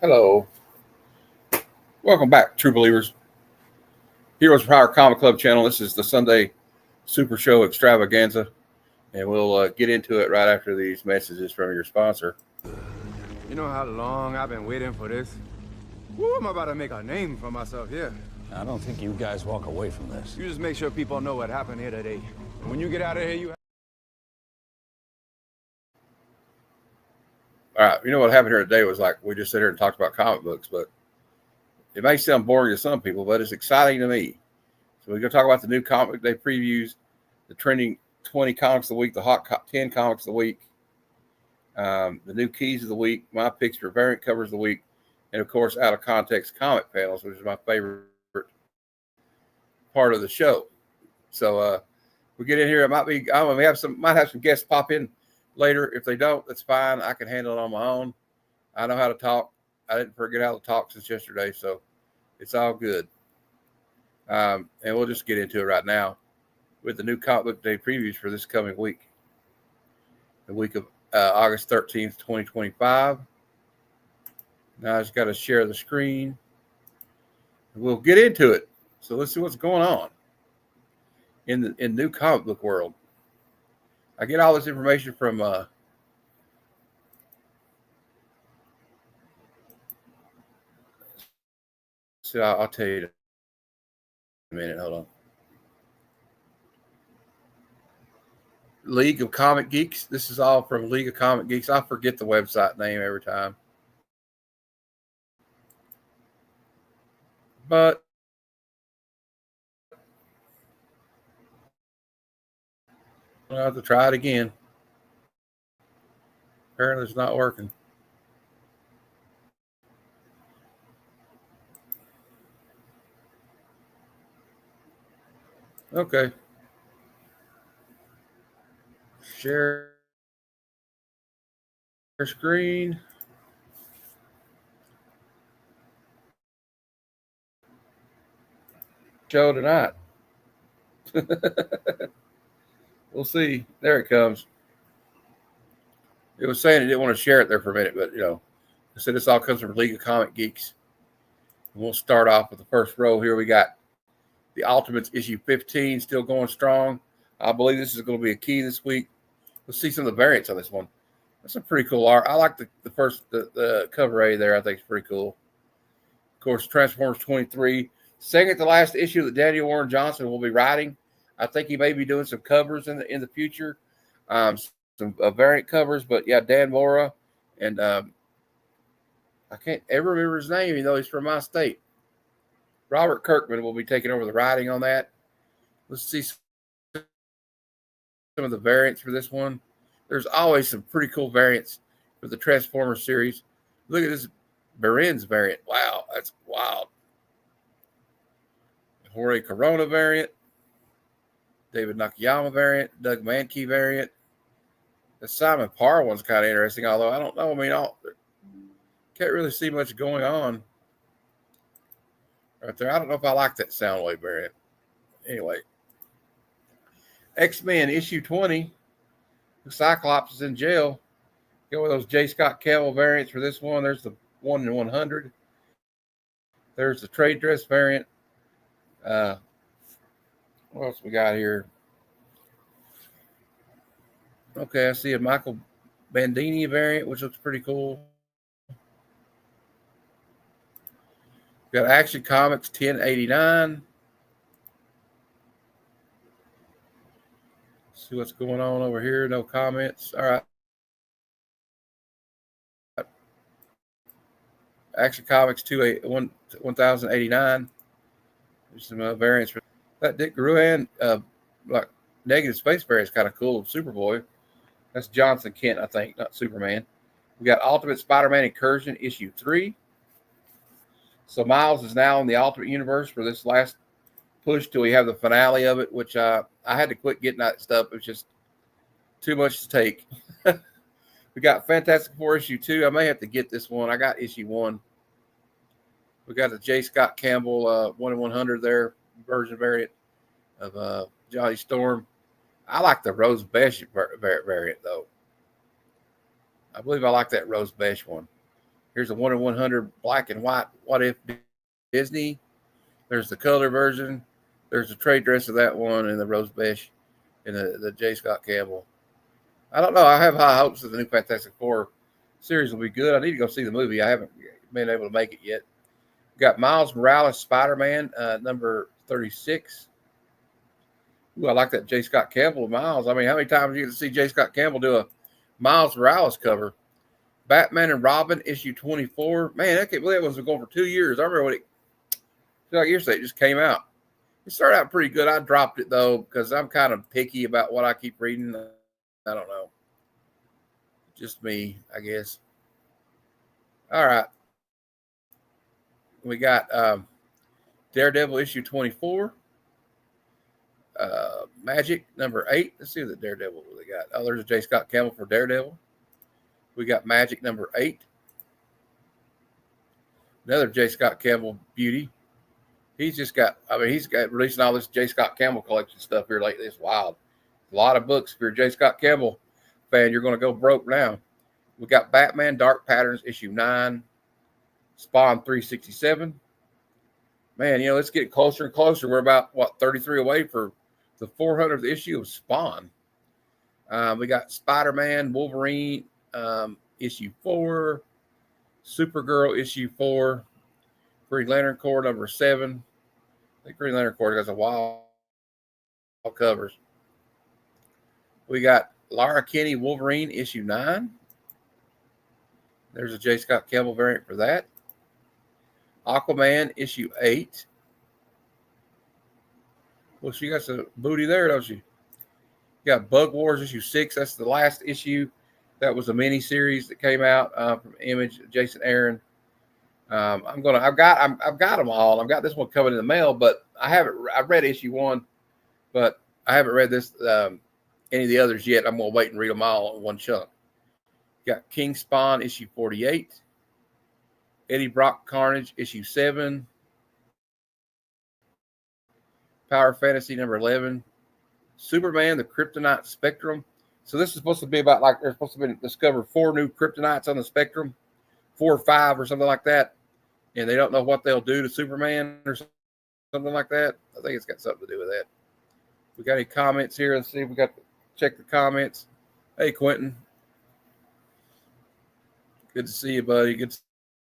Hello. Welcome back, true believers. Heroes of Power Comic Club channel. This is the Sunday Supershow Extravaganza, and we'll get into it right after these messages from your sponsor. You know how long I've been waiting for this? Woo, I'm about to make a name for myself here. I don't think you guys walk away from this. You just make sure people know what happened here today. And when you get out of here, you... All right, you know what happened here today was like we just sit here and talked about comic books, but it may sound boring to some people, but it's exciting to me. So we're going to talk about the new comic day previews, the trending 20 comics of the week, the hot 10 comics of the week, the new keys of the week, my picks for variant covers of the week, and of course, out of context comic panels, which is my favorite part of the show. So we get in here. It might be we might have some guests pop in later. If they don't, that's fine. I can handle it on my own. I know how to talk. I didn't forget how to talk since yesterday, so it's all good. And we'll just get into it right now with the new comic book day previews for this coming week, the week of August 13th, 2025. Now I just got to share the screen. We'll get into it. So let's see what's going on in new comic book world. I get all this information from so I'll tell you in a minute. Hold on. League of Comic Geeks. This is all from League of Comic Geeks. I forget the website name every time. But I'll have to try it again. Apparently it's not working. Okay. Share screen. Show tonight. We'll see. There it comes. It was saying it didn't want to share it there for a minute, but I said this all comes from League of Comic Geeks. And we'll start off with the first row here. We got the Ultimates issue 15 still going strong. I believe this is going to be a key this week. Let's see some of the variants on this one. That's a pretty cool art. I like the cover A there. I think it's pretty cool. Of course, Transformers 23. Second to last issue that Daniel Warren Johnson will be writing. I think he may be doing some covers in the future, some variant covers. But yeah, Dan Mora and I can't ever remember his name, even though he's from my state. Robert Kirkman will be taking over the writing on that. Let's see some of the variants for this one. There's always some pretty cool variants for the Transformers series. Look at this Baren's variant. Wow, that's wild. Jorge Corona variant. David Nakayama variant. Doug Mankey variant. The Simon Parr one's kind of interesting, although I don't know. I mean, can't really see much going on right there. I don't know if I like that Soundwave variant. Anyway, X-Men issue 20. Cyclops is in jail. Go with those J. Scott Campbell variants for this one. There's the 1 in 100. There's the trade dress variant. What else we got here? Okay, I see a Michael Bandini variant, which looks pretty cool. We got Action Comics 1089. See what's going on over here. No comments. All right. Action Comics 1089. There's some variants for that. Dick Gruan, like Negative Space variant is kind of cool. Superboy. That's Jonathan Kent, I think, not Superman. We got Ultimate Spider-Man Incursion issue 3. So Miles is now in the Ultimate Universe for this last push till we have the finale of it, which I had to quit getting that stuff. It was just too much to take. We got Fantastic Four issue 2. I may have to get this one. I got issue 1. We got the J. Scott Campbell 1 in 100 there version variant of Johnny Storm. I like the Rose Besh variant though. I believe I like that Rose Besh one. Here's a 1 in 100 black and white What If Disney. There's the color version. There's the trade dress of that one and the Rose Besh and the J. Scott Campbell. I don't know. I have high hopes that the new Fantastic Four series will be good. I need to go see the movie. I haven't been able to make it yet. Got Miles Morales Spider-Man, number 36. Ooh, I like that J. Scott Campbell Miles. I mean, how many times do you get to see J. Scott Campbell do a Miles Morales cover? Batman and Robin, issue 24. Man, I can't believe it was going for 2 years. I remember when like yesterday, it just came out. It started out pretty good. I dropped it, though, because I'm kind of picky about what I keep reading. I don't know. Just me, I guess. All right. We got Daredevil issue 24. Magic number 8. Let's see what the Daredevil they got. Oh, there's a J. Scott Campbell for Daredevil. We got Magic number 8. Another J. Scott Campbell beauty. He's got releasing all this J. Scott Campbell collection stuff here lately. It's wild. A lot of books. If you're a J. Scott Campbell fan, you're going to go broke now. We got Batman Dark Patterns issue 9. Spawn 367. Man, let's get closer and closer. We're about, 33 away for the 400th issue of Spawn. We got Spider-Man, Wolverine, issue 4. Supergirl, issue 4. Green Lantern Corps, number 7. I think Green Lantern Corps has a wild covers. We got Lara Kinney, Wolverine, issue 9. There's a J. Scott Campbell variant for that. Aquaman, issue 8. Well, she got some booty there, don't she? You got Bug Wars, issue 6. That's the last issue. That was a mini series that came out from Image, Jason Aaron. I've got them all. I've got this one coming in the mail, but I've read issue 1, but I haven't read this any of the others yet. I'm gonna wait and read them all in one chunk. Got King Spawn, issue 48. Eddie Brock Carnage, issue 7. Power Fantasy, number 11. Superman, the Kryptonite Spectrum. So this is supposed to be about they're supposed to discover 4 new kryptonites on the spectrum, 4 or 5 or something like that. And they don't know what they'll do to Superman or something like that. I think it's got something to do with that. We got any comments here? Let's see if we got to check the comments. Hey, Quentin. Good to see you, buddy. Good to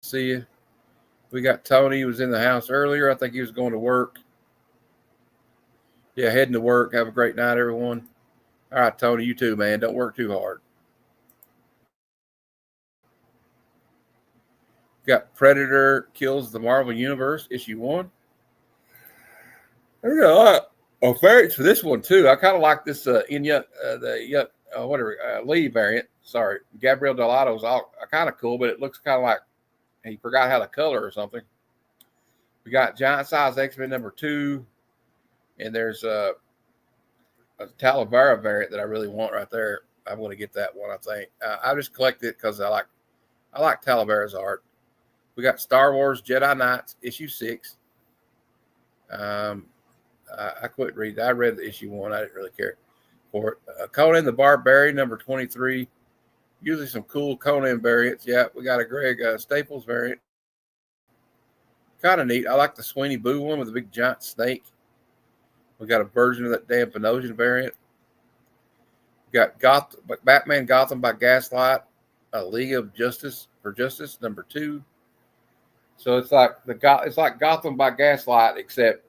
see you. We got Tony. He was in the house earlier. I think he was going to work. Yeah, heading to work. Have a great night, everyone. All right, Tony, you too, man. Don't work too hard. Got Predator Kills the Marvel Universe, issue 1. There's a lot of variants for this one, too. I kind of like this Lee variant. Sorry. Gabriel Delato's all kind of cool, but it looks kind of like he forgot how to color or something. We got Giant Size X-Men number 2. And there's a Talavera variant that I really want right there. I'm going to get that one, I think. I just collected it because I like Talavera's art. We got Star Wars Jedi Knights, issue 6. I couldn't read that. I read the issue 1. I didn't really care for it. Conan the Barbarian, number 23. Usually some cool Conan variants. Yeah, we got a Greg Staples variant. Kind of neat. I like the Sweeney Boo one with the big giant snake. We got a version of that damn Panosian variant. We got Batman Gotham by Gaslight, a League of Justice for Justice, number 2. So it's like Gotham by Gaslight, except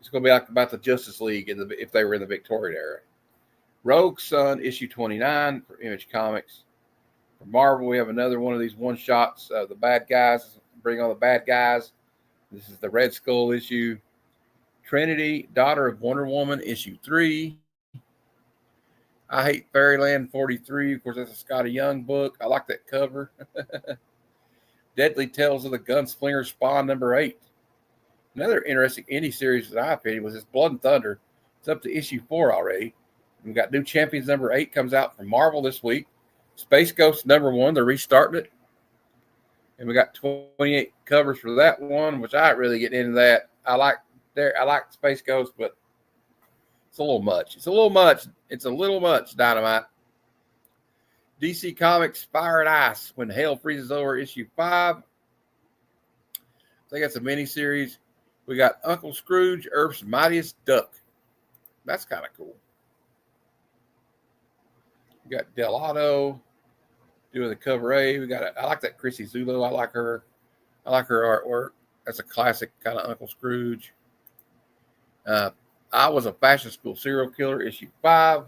it's going to be like about the Justice League if they were in the Victorian era. Rogue Sun, issue 29 for Image Comics. For Marvel, we have another one of these one-shots of the bad guys. Bring on the bad guys. This is the Red Skull issue. Trinity, Daughter of Wonder Woman, issue 3. I Hate Fairyland 43. Of course, that's a Scotty Young book. I like that cover. Deadly Tales of the Gunslinger, Spawn number 8. Another interesting indie series, in my opinion, was this Blood and Thunder. It's up to issue 4 already. We got New Champions number 8 comes out from Marvel this week. Space Ghost number 1, they're restarting it. And we got 28 covers for that one, which I ain't really getting into that. I like Space Ghost, but it's a little much. It's a little much, Dynamite. DC Comics Fire and Ice, When Hell Freezes Over, issue 5. I think that's a miniseries. We got Uncle Scrooge, Earth's Mightiest Duck. That's kind of cool. We got Delato doing the cover A. I like that Chrissy Zulu. I like her artwork. That's a classic kind of Uncle Scrooge. I Was a Fashion School Serial Killer, issue 5. I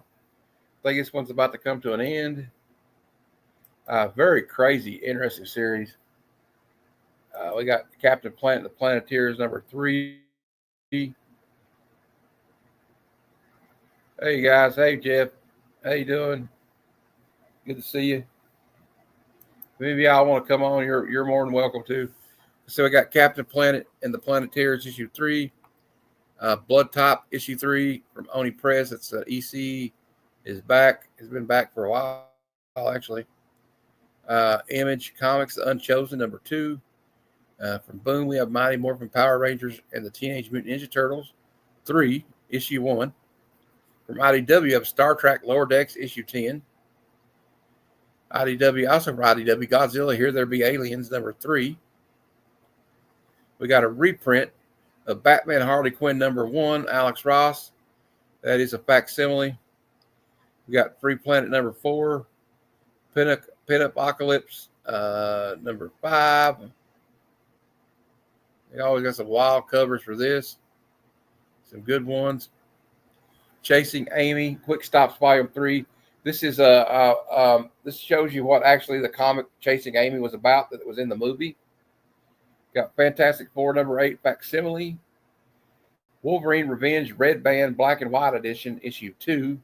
think this one's about to come to an end. Very crazy, interesting series. We got Captain Planet and the Planeteers, number 3. Hey guys, hey Jeff, how you doing? Good to see you. Maybe y'all want to come on, you're more than welcome to. So we got Captain Planet and the Planeteers, issue 3. Blood Top, issue 3 from Oni Press. It's EC is back. It's been back for a while, actually. Image Comics, The Unchosen, number 2. From Boom, we have Mighty Morphin Power Rangers and the Teenage Mutant Ninja Turtles, 3, issue 1. From IDW, we have Star Trek Lower Decks, issue 10. IDW, also from IDW, Godzilla, Here There Be Aliens, number 3. We got a reprint of Batman Harley Quinn, number 1, Alex Ross. That is a facsimile. We got Free Planet, number 4. Pin-Apocalypse, number 5. They always got some wild covers for this. Some good ones. Chasing Amy, Quick Stops, Volume 3. This is this shows you what actually the comic Chasing Amy was about that was in the movie. Got Fantastic Four, number 8, facsimile. Wolverine Revenge, Red Band, Black and White Edition, issue 2.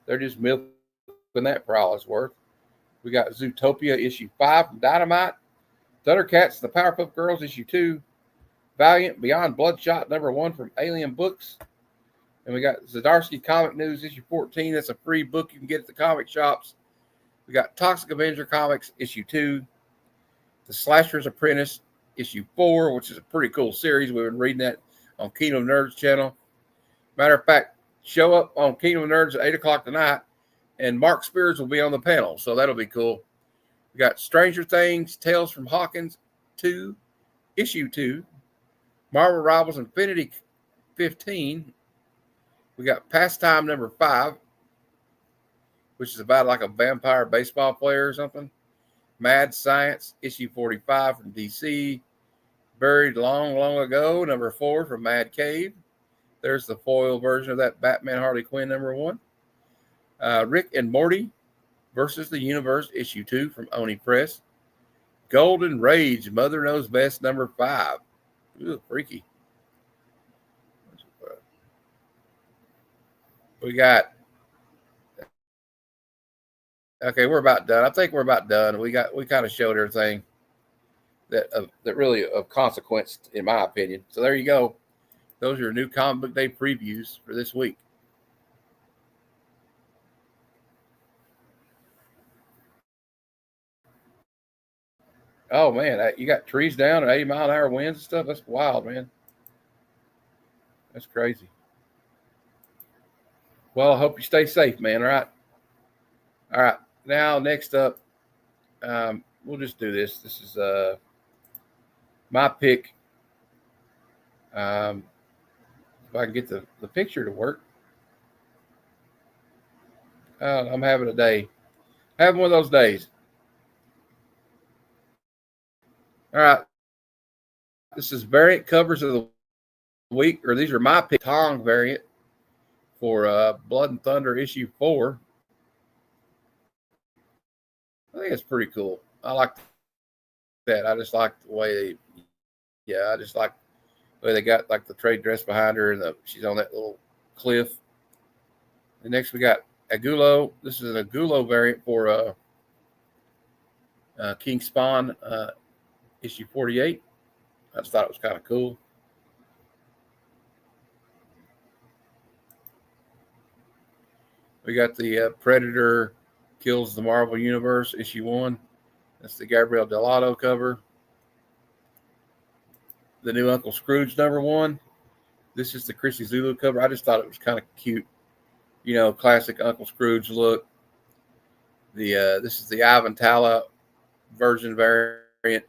They're just milking that for all it's worth. We got Zootopia, issue 5 from Dynamite. Thundercats, The Powerpuff Girls, issue 2. Valiant, Beyond Bloodshot, number 1 from Alien Books. And we got Zdarsky Comic News, issue 14. That's a free book you can get at the comic shops. We got Toxic Avenger Comics, issue 2. The Slasher's Apprentice, issue 4, which is a pretty cool series. We've been reading that on Kingdom of Nerds channel. Matter of fact, show up on Kingdom of Nerds at 8 o'clock tonight, and Mark Spears will be on the panel, so that'll be cool. We got Stranger Things, Tales from Hawkins 2, issue 2. Marvel Rivals Infinity 15. We got Pastime number 5, which is about like a vampire baseball player or something. Mad Science, issue 45 from DC. Buried Long, Long Ago, number 4 from Mad Cave. There's the foil version of that Batman Harley Quinn, number 1. Rick and Morty versus the Universe, issue 2 from Oni Press. Golden Rage, Mother Knows Best, number 5. Ooh, freaky. We got. Okay, we're about done. I think we're about done. We kind of showed everything that really of consequence, in my opinion. So there you go. Those are your new Comic Book Day previews for this week. Oh man, you got trees down and 80-mile-an-hour winds and stuff. That's wild, man. That's crazy. Well, I hope you stay safe, man. All right. Now, next up, we'll just do this. This is my pick. If I can get the picture to work. I'm having a day. Having one of those days. All right. This is variant covers of the week, or these are my pick. Tong variant for Blood and Thunder issue 4. I think it's pretty cool. I like that. I just like the way I just like the way they got like the trade dress behind her and she's on that little cliff. And next we got Agulo. This is an Agulo variant for King Spawn issue 48. I just thought it was kind of cool. We got the Predator Kills the Marvel Universe, issue 1. That's the Gabriel Delato cover. The new Uncle Scrooge, number 1. This is the Chrissy Zulu cover. I just thought it was kind of cute. You know, classic Uncle Scrooge look. This is the Ivan Tala version variant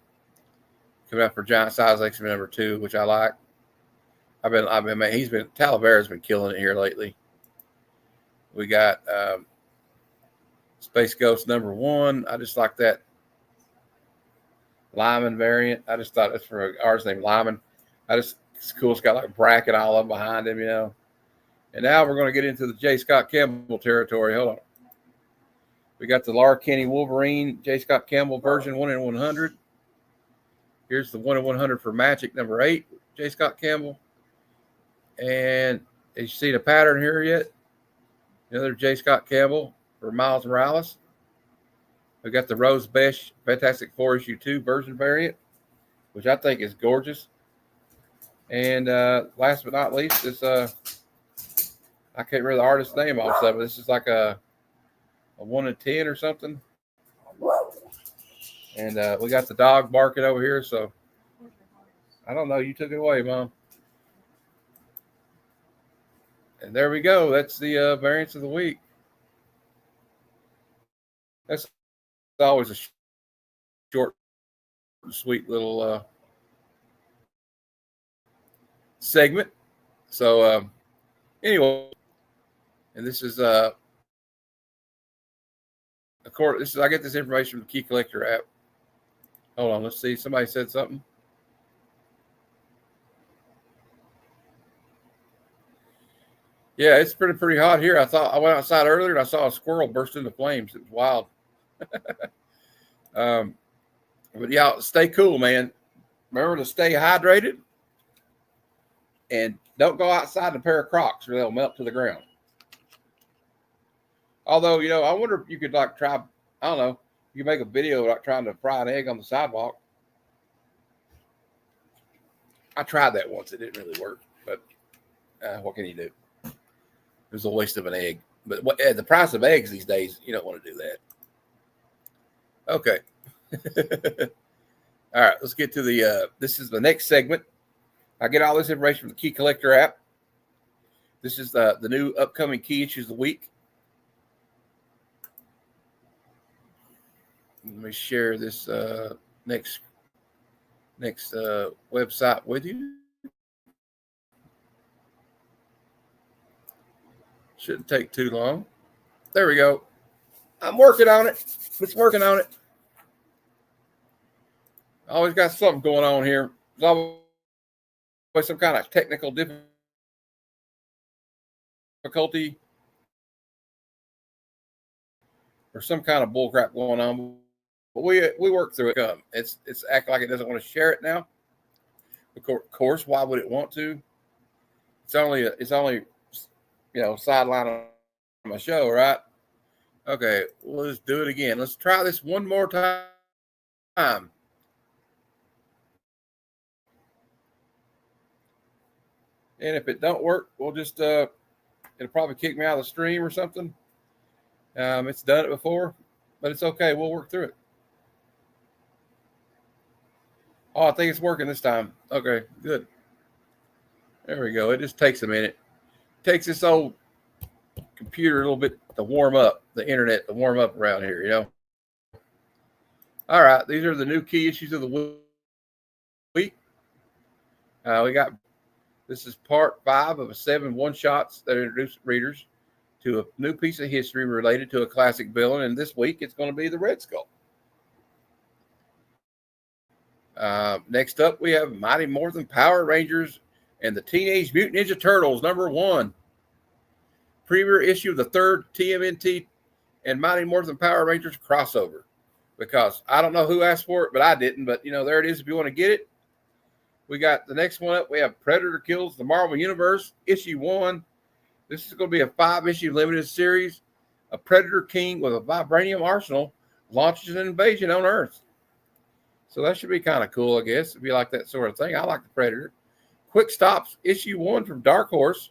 coming out for giant size X-Men number 2, which I like. Talavera's been killing it here lately. We got Space Ghost number 1. I just like that Lyman variant. I just thought that's for an artist named Lyman. It's cool. It's got like a bracket all up behind him, And now we're going to get into the J. Scott Campbell territory. Hold on. We got the Laura Kinney Wolverine J. Scott Campbell version 1 in 100. Here's the 1 in 100 for Magic number 8, J. Scott Campbell. And have you seen a pattern here yet? Another J. Scott Campbell for Miles Morales. We got the Rose Besh Fantastic Four issue 2 version variant, which I think is gorgeous. And last but not least is I can't remember the artist's name also, but this is like a 1 in 10 or something. And we got the dog barking over here, so I don't know. You took it away, Mom. And there we go. That's the variants of the week. That's always a short, sweet little segment. So anyway, and this is of course I get this information from the Key Collector app. Hold on, let's see. Somebody said something. Yeah, it's pretty hot here. I went outside earlier and I saw a squirrel burst into flames. It was wild. But yeah, stay cool, man. Remember to stay hydrated and don't go outside in a pair of Crocs or they'll melt to the ground. Although, I wonder if you could try, I don't know, you could make a video trying to fry an egg on the sidewalk. I tried that once. It didn't really work, but what can you do? It was a waste of an egg. But at the price of eggs these days, you don't want to do that. Okay. All right, let's get to this is the next segment. I get all this information from the Key Collector app. This is the new upcoming key issues of the week. Let me share this next website with you. Shouldn't take too long. There we go. I'm working on it. It's working on it. Always got something going on here. There's always some kind of technical difficulty or some kind of bullcrap going on. But we work through it. It's act like it doesn't want to share it now. Of course, why would it want to? It's only sideline on my show, right? Okay, well, let's do it again. Let's try this one more time. And if it don't work, we'll just it'll probably kick me out of the stream or something. It's done it before, but it's okay. We'll work through it. Oh, I think it's working this time. Okay, good. There we go. It just takes a minute. It takes this old computer a little bit to warm up, the internet to warm up around here, All right, these are the new key issues of the week. This is part 5 of 7 one-shots that introduce readers to a new piece of history related to a classic villain, and this week it's going to be the Red Skull. Next up, we have Mighty Morphin Power Rangers and the Teenage Mutant Ninja Turtles, number 1. Premiere issue of the 3rd TMNT and Mighty Morphin Power Rangers crossover. Because I don't know who asked for it, but I didn't. But, there it is if you want to get it. We got the next one up. We have Predator Kills the Marvel Universe, issue 1. This is going to be a 5-issue limited series. A Predator King with a vibranium arsenal launches an invasion on Earth. So that should be kind of cool, I guess, if you like that sort of thing. I like the Predator. Quick Stops, issue 1 from Dark Horse.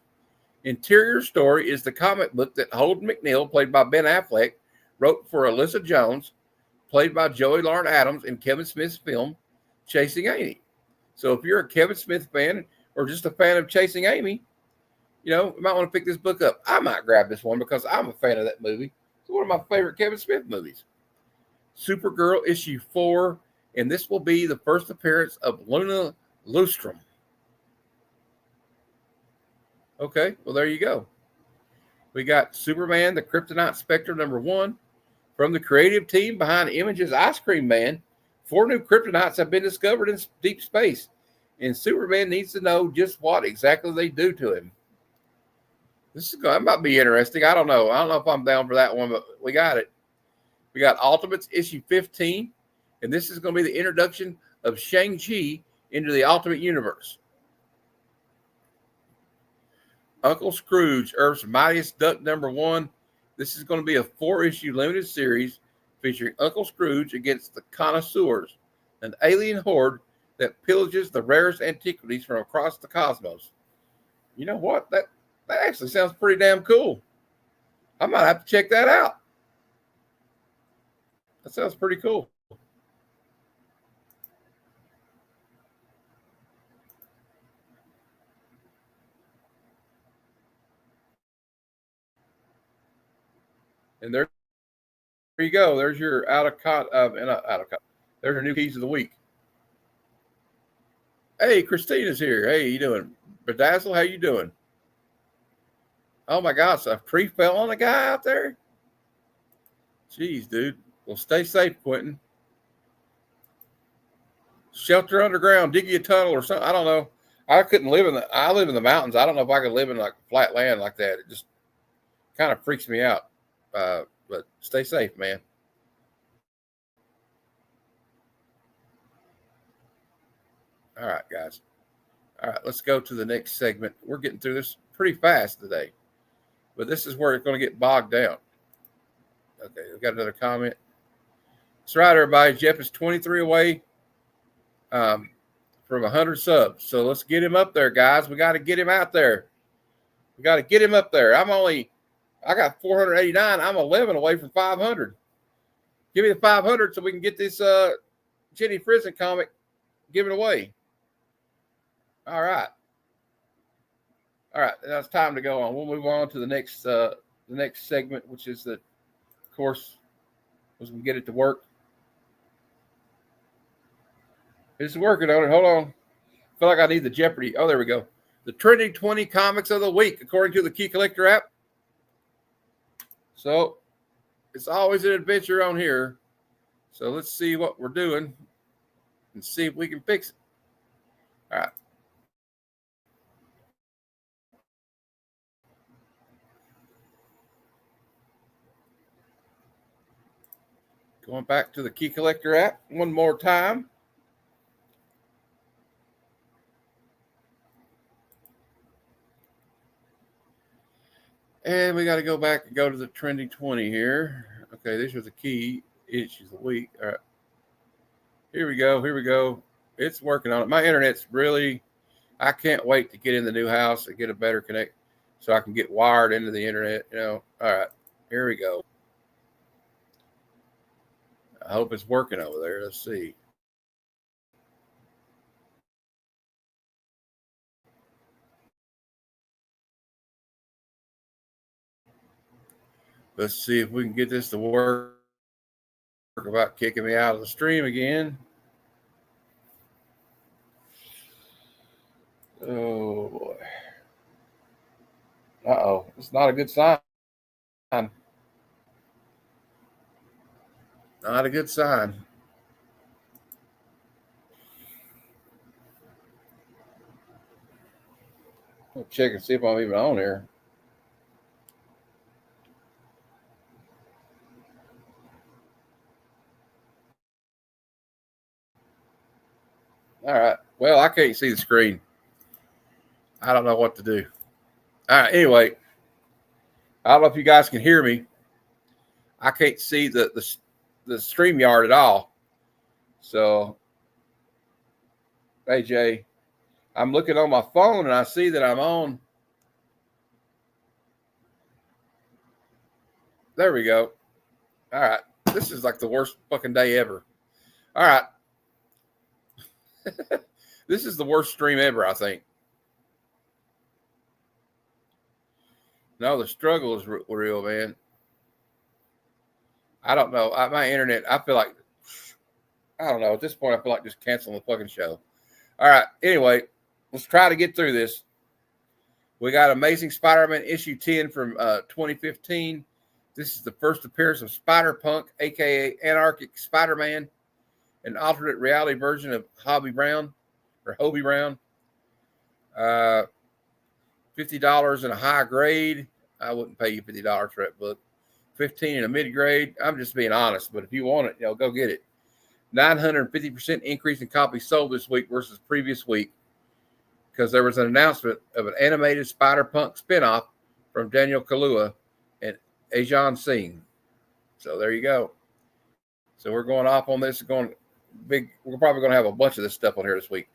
Interior story is the comic book that Holden McNeil, played by Ben Affleck, wrote for Alyssa Jones, played by Joey Lauren Adams in Kevin Smith's film, Chasing Amy. So if you're a Kevin Smith fan or just a fan of Chasing Amy, you might want to pick this book up. I might grab this one because I'm a fan of that movie. It's one of my favorite Kevin Smith movies. Supergirl issue 4, and this will be the first appearance of Luna Lustrum. Okay, well, there you go. We got Superman, the Kryptonite Spectre #1. From the creative team behind Image's Ice Cream Man, 4 new Kryptonites have been discovered in deep space, and Superman needs to know just what exactly they do to him. That might be interesting. I don't know. I don't know if I'm down for that one, but we got it. We got Ultimates issue 15, and this is going to be the introduction of Shang-Chi into the Ultimate Universe. Uncle Scrooge, Earth's Mightiest Duck #1. This is going to be a 4-issue limited series featuring Uncle Scrooge against the Connoisseurs, an alien horde that pillages the rarest antiquities from across the cosmos. You know what? That actually sounds pretty damn cool. I might have to check that out. That sounds pretty cool. And there you go. There's your there's your new keys of the week. Hey, Christina's here. Hey, you doing? Bedazzle, how you doing? Oh my gosh, a tree fell on a guy out there? Jeez, dude. Well, stay safe, Quentin. Shelter underground, dig you a tunnel or something. I don't know. I live in the mountains. I don't know if I could live in like flat land like that. It just kind of freaks me out. But stay safe, man. All right, guys. All right, let's go to the next segment. We're getting through this pretty fast today, but this is where it's going to get bogged down. Okay, we got another comment. That's right, everybody. Jeff is 23 away from 100 subs. So let's get him up there, guys. We got to get him out there. We got to get him up there. I got 489. I'm 11 away from 500. Give me the 500 so we can get this Jenny Frison comic given away. All right. Now it's time to go on. We'll move on to the next segment, which is of course, as we get it to work. It's working on it. Hold on. I feel like I need the Jeopardy. Oh, there we go. The trending 20 comics of the week, according to the Key Collector app. So it's always an adventure on here. So let's see what we're doing and see if we can fix it. All right. Going back to the Key Collector app one more time. And we got to go back and go to the trending 20 here. Okay, these are the key issues of the week. All right. Here we go. It's working on it. My internet's I can't wait to get in the new house and get a better connect so I can get wired into the internet. All right, here we go. I hope it's working over there. Let's see. Let's see if we can get this to work without kicking me out of the stream again. Oh, boy. Uh-oh. It's not a good sign. Not a good sign. I'll check and see if I'm even on here. All right. Well, I can't see the screen. I don't know what to do. All right. Anyway, I don't know if you guys can hear me. I can't see the StreamYard at all. So, hey, Jay, I'm looking on my phone and I see that I'm on. There we go. All right. This is like the worst fucking day ever. All right. This is the worst stream ever, I think. No, the struggle is real, man. I don't know. My internet, I feel like, I don't know. At this point, I feel like just canceling the fucking show. All right. Anyway, let's try to get through this. We got Amazing Spider-Man issue 10 from 2015. This is the first appearance of Spider-Punk, a.k.a. Anarchic Spider-Man, an alternate reality version of Hobie Brown. $50 in a high grade. I wouldn't pay you $50 for that book. $15 in a mid grade. I'm just being honest, but if you want it, go get it. 950% increase in copies sold this week versus previous week because there was an announcement of an animated Spider-Punk spinoff from Daniel Kaluuya and Ajan Singh. So there you go. So we're going off on this. We're probably going to have a bunch of this stuff on here this week.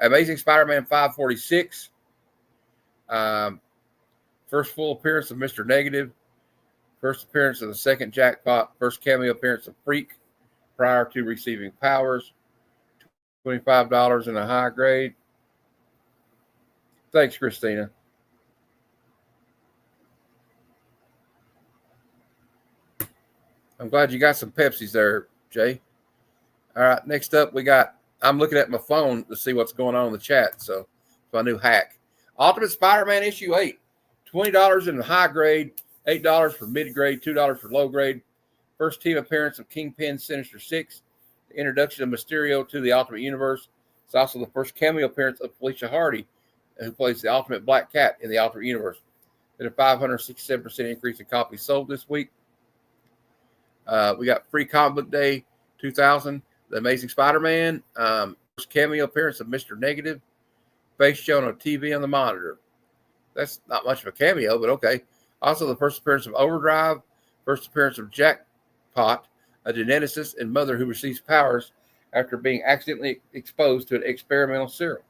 Amazing Spider-Man 546. First full appearance of Mr. Negative. First appearance of the second Jackpot. First cameo appearance of Freak prior to receiving powers. $25 in a high grade. Thanks, Christina. I'm glad you got some Pepsis there, Jay. All right, next up I'm looking at my phone to see what's going on in the chat, so it's my new hack. Ultimate Spider-Man issue 8, $20 in the high grade, $8 for mid grade, $2 for low grade. First team appearance of Kingpin Sinister Six, the introduction of Mysterio to the Ultimate Universe. It's also the first cameo appearance of Felicia Hardy, who plays the Ultimate Black Cat in the Ultimate Universe. Then a 567% increase in copies sold this week. We got Free Comic Book Day 2000, The Amazing Spider-Man, first cameo appearance of Mr. Negative, face shown on TV on the monitor. That's not much of a cameo, but okay. Also, the first appearance of Overdrive, first appearance of Jackpot, a geneticist and mother who receives powers after being accidentally exposed to an experimental serum.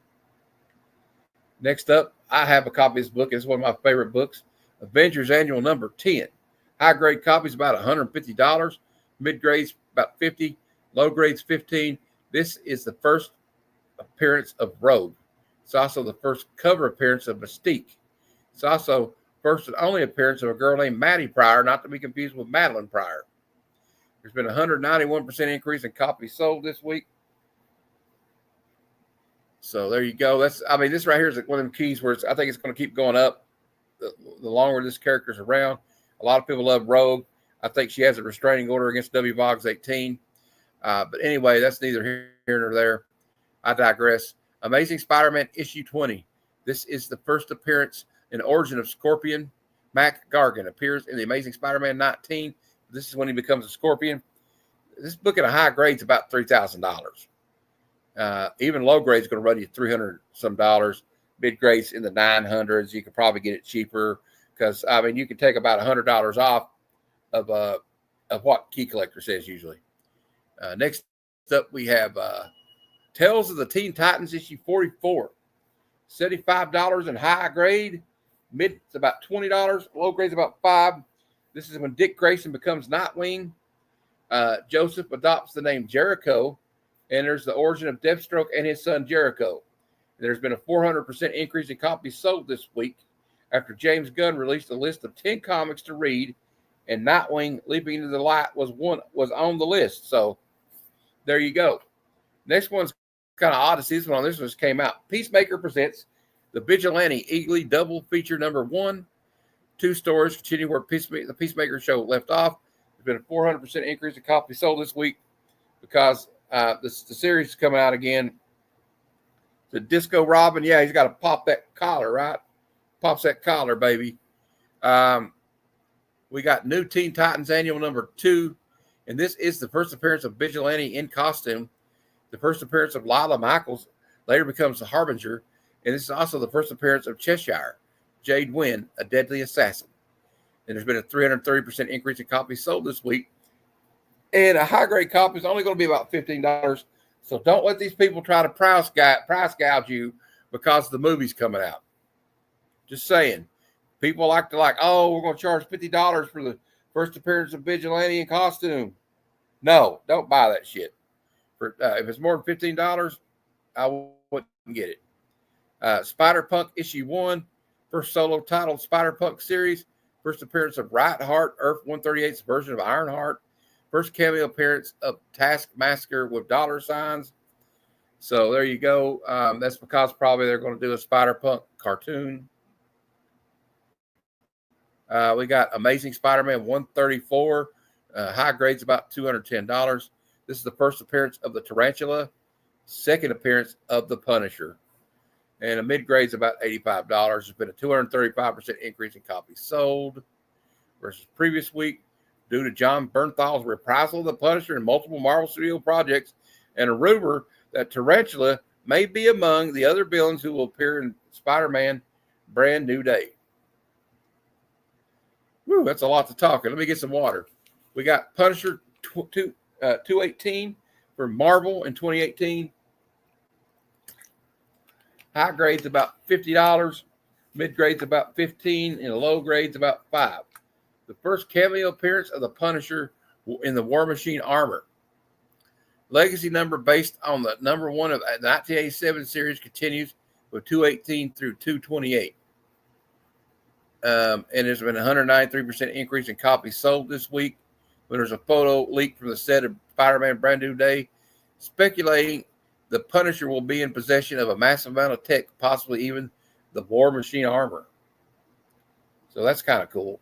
Next up, I have a copy of this book. It's one of my favorite books, Avengers Annual Number 10. High grade copies about $150, mid grades about $50, low grades $15. This is the first appearance of Rogue. It's also the first cover appearance of Mystique. It's also first and only appearance of a girl named Maddie Pryor, not to be confused with Madeline Pryor. There's been a 191% increase in copies sold this week. So there you go. This right here is one of them keys where I think it's going to keep going up the longer this character's around. A lot of people love Rogue. I think she has a restraining order against W. Boggs 18. But anyway, that's neither here nor there. I digress. Amazing Spider-Man issue 20. This is the first appearance and origin of Scorpion. Mac Gargan appears in the Amazing Spider-Man 19. This is when he becomes a Scorpion. This book at a high grade is about $3,000. Even low grade is going to run you $300 some dollars. Mid grades in the 900s. You could probably get it cheaper because you can take about $100 off of what Key Collector says usually. Next up, we have Tales of the Teen Titans issue 44. $75 in high grade. Mid it's about $20. Low grade's about $5. This is when Dick Grayson becomes Nightwing. Joseph adopts the name Jericho, and there's the origin of Deathstroke and his son Jericho. There's been a 400% increase in copies sold this week after James Gunn released a list of 10 comics to read, and Nightwing Leaping into the Light was on the list. So there you go. Next one's kind of odd to see. This one just came out. Peacemaker presents the Vigilante Eagly double feature number 1. 2 stories continue where the Peacemaker show left off. There's been a 400% increase in copies sold this week because the series is coming out again. The Disco Robin, yeah, he's got to pop that collar, right? Pops that collar, baby. We got New Teen Titans Annual number 2, and this is the first appearance of Vigilante in costume. The first appearance of Lila Michaels later becomes the Harbinger, and this is also the first appearance of Cheshire, Jade Wynn, a deadly assassin. And there's been a 330% increase in copies sold this week. And a high-grade copy is only going to be about $15. So don't let these people try to price gouge you because the movie's coming out. Just saying. People like to we're going to charge $50 for the first appearance of Vigilante in costume. No, don't buy that shit. If it's more than $15, I wouldn't get it. Spider-Punk issue 1, first solo titled Spider-Punk series, first appearance of Right Heart, Earth 138's version of Ironheart, First cameo appearance of Taskmaster with dollar signs. So there you go. That's because probably they're going to do a Spider-Punk cartoon. We got Amazing Spider-Man 134. High grade's about $210. This is the first appearance of the Tarantula, second appearance of the Punisher. And a mid-grade's about $85. There's been a 235% increase in copies sold versus previous week due to John Bernthal's reprisal of the Punisher in multiple Marvel Studio projects and a rumor that Tarantula may be among the other villains who will appear in Spider-Man Brand New Day. Woo, that's a lot to talk. Let me get some water. We got Punisher 218 for Marvel in 2018. High grade's about $50. Mid grade's about $15, and the low grade's about $5. The first cameo appearance of the Punisher in the War Machine armor. Legacy number based on the number one of the 1987 series continues with 218 through 228. And there's been a 193% increase in copies sold this week. When there's a photo leaked from the set of Spider-Man Brand New Day, speculating the Punisher will be in possession of a massive amount of tech, possibly even the War Machine armor. So that's kind of cool.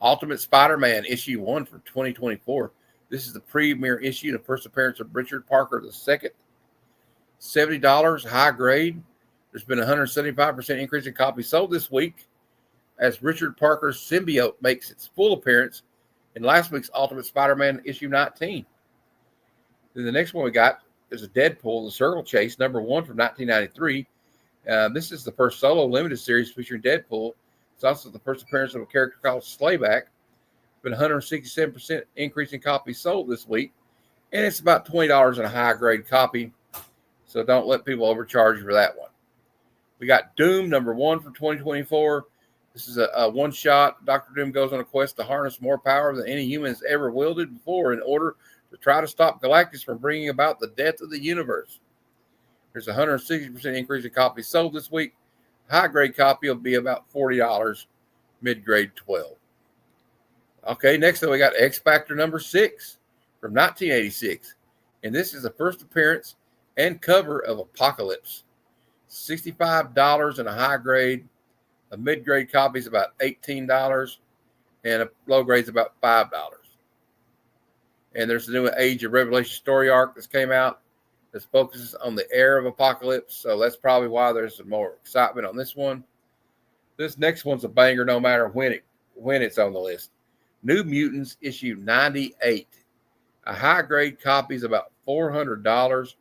Ultimate Spider-Man issue 1 from 2024. This is the premier issue, the first appearance of Richard Parker II. $70, high grade. There's been a 175% increase in copies sold this week as Richard Parker's symbiote makes its full appearance in last week's Ultimate Spider-Man issue 19. Then the next one we got is a Deadpool, the Circle Chase, number 1 from 1993. This is the first solo limited series featuring Deadpool. It's also the first appearance of a character called Slayback. Been 167% increase in copies sold this week, and it's about $20 in a high grade copy. So don't let people overcharge you for that one. We got Doom number 1 from 2024. This is a one shot. Dr. Doom goes on a quest to harness more power than any human has ever wielded before in order to try to stop Galactus from bringing about the death of the universe. There's a 160% increase in copies sold this week. High grade copy will be about $40, mid grade $12. Okay, next up we got X Factor number 6 from 1986. And this is the first appearance and cover of Apocalypse. $65 in a high grade. A mid grade copy is about $18, and a low grade is about $5. And there's the new Age of Revelation story arc that's came out that focuses on the era of Apocalypse. So that's probably why there's some more excitement on this one. This next one's a banger no matter when it's on the list. New Mutants issue 98. A high grade copy is about $400.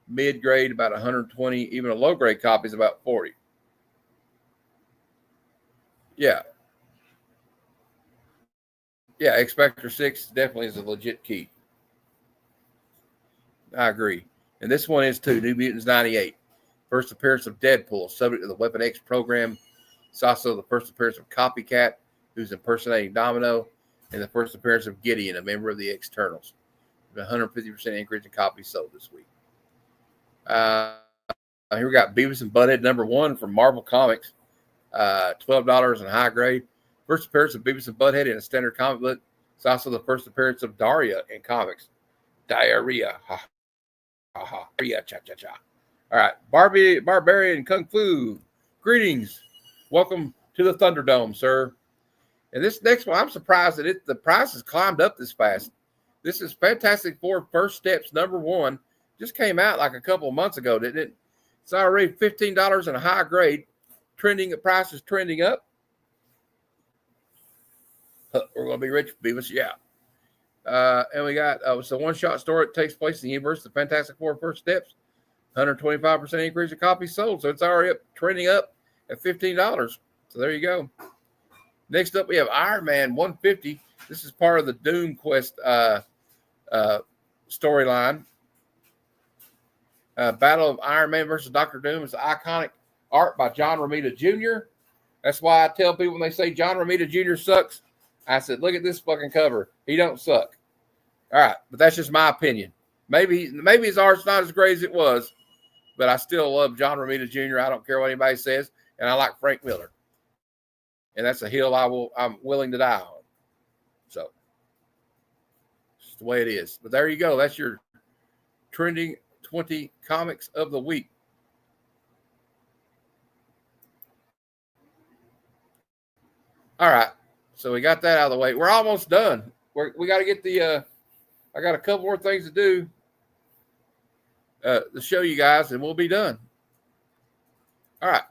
Mid grade about $120. Even a low grade copy is about $40. Yeah, X Factor 6 definitely is a legit key. I agree. And this one is too, New Mutants 98. First appearance of Deadpool, subject to the Weapon X program. It's also the first appearance of Copycat, who's impersonating Domino, and the first appearance of Gideon, a member of the Externals. 150% increase in copies sold this week. Here we got Beavis and Butthead number 1 from Marvel Comics. $12 in high grade. First appearance of Beavis and Butthead in a standard comic book. It's also the first appearance of Daria in comics. Diarrhea. Ha ha ha. Cha cha cha. All right. Barbarian Kung Fu. Greetings. Welcome to the Thunderdome, sir. And this next one, I'm surprised that the price has climbed up this fast. This is Fantastic Four First Steps number 1. Just came out like a couple of months ago, didn't it? It's already $15 in a high grade. The price is trending up. We're going to be rich, Beavis. Yeah. And we got it's a one-shot story that takes place in the universe of Fantastic Four First Steps. 125% increase in copies sold. So it's already trending up at $15. So there you go. Next up, we have Iron Man 150. This is part of the Doom Quest storyline. Battle of Iron Man versus Dr. Doom is iconic art by John Romita Jr. That's why I tell people when they say John Romita Jr. sucks, I said, look at this fucking cover. He don't suck. All right, but that's just my opinion. Maybe his art's not as great as it was, but I still love John Romita Jr. I don't care what anybody says, and I like Frank Miller. And that's a hill I'm willing to die on. So, the way it is. But there you go. That's your trending 20 comics of the week. All right. So we got that out of the way. We're almost done. We got to get the I got a couple more things to do to show you guys, and we'll be done. All right.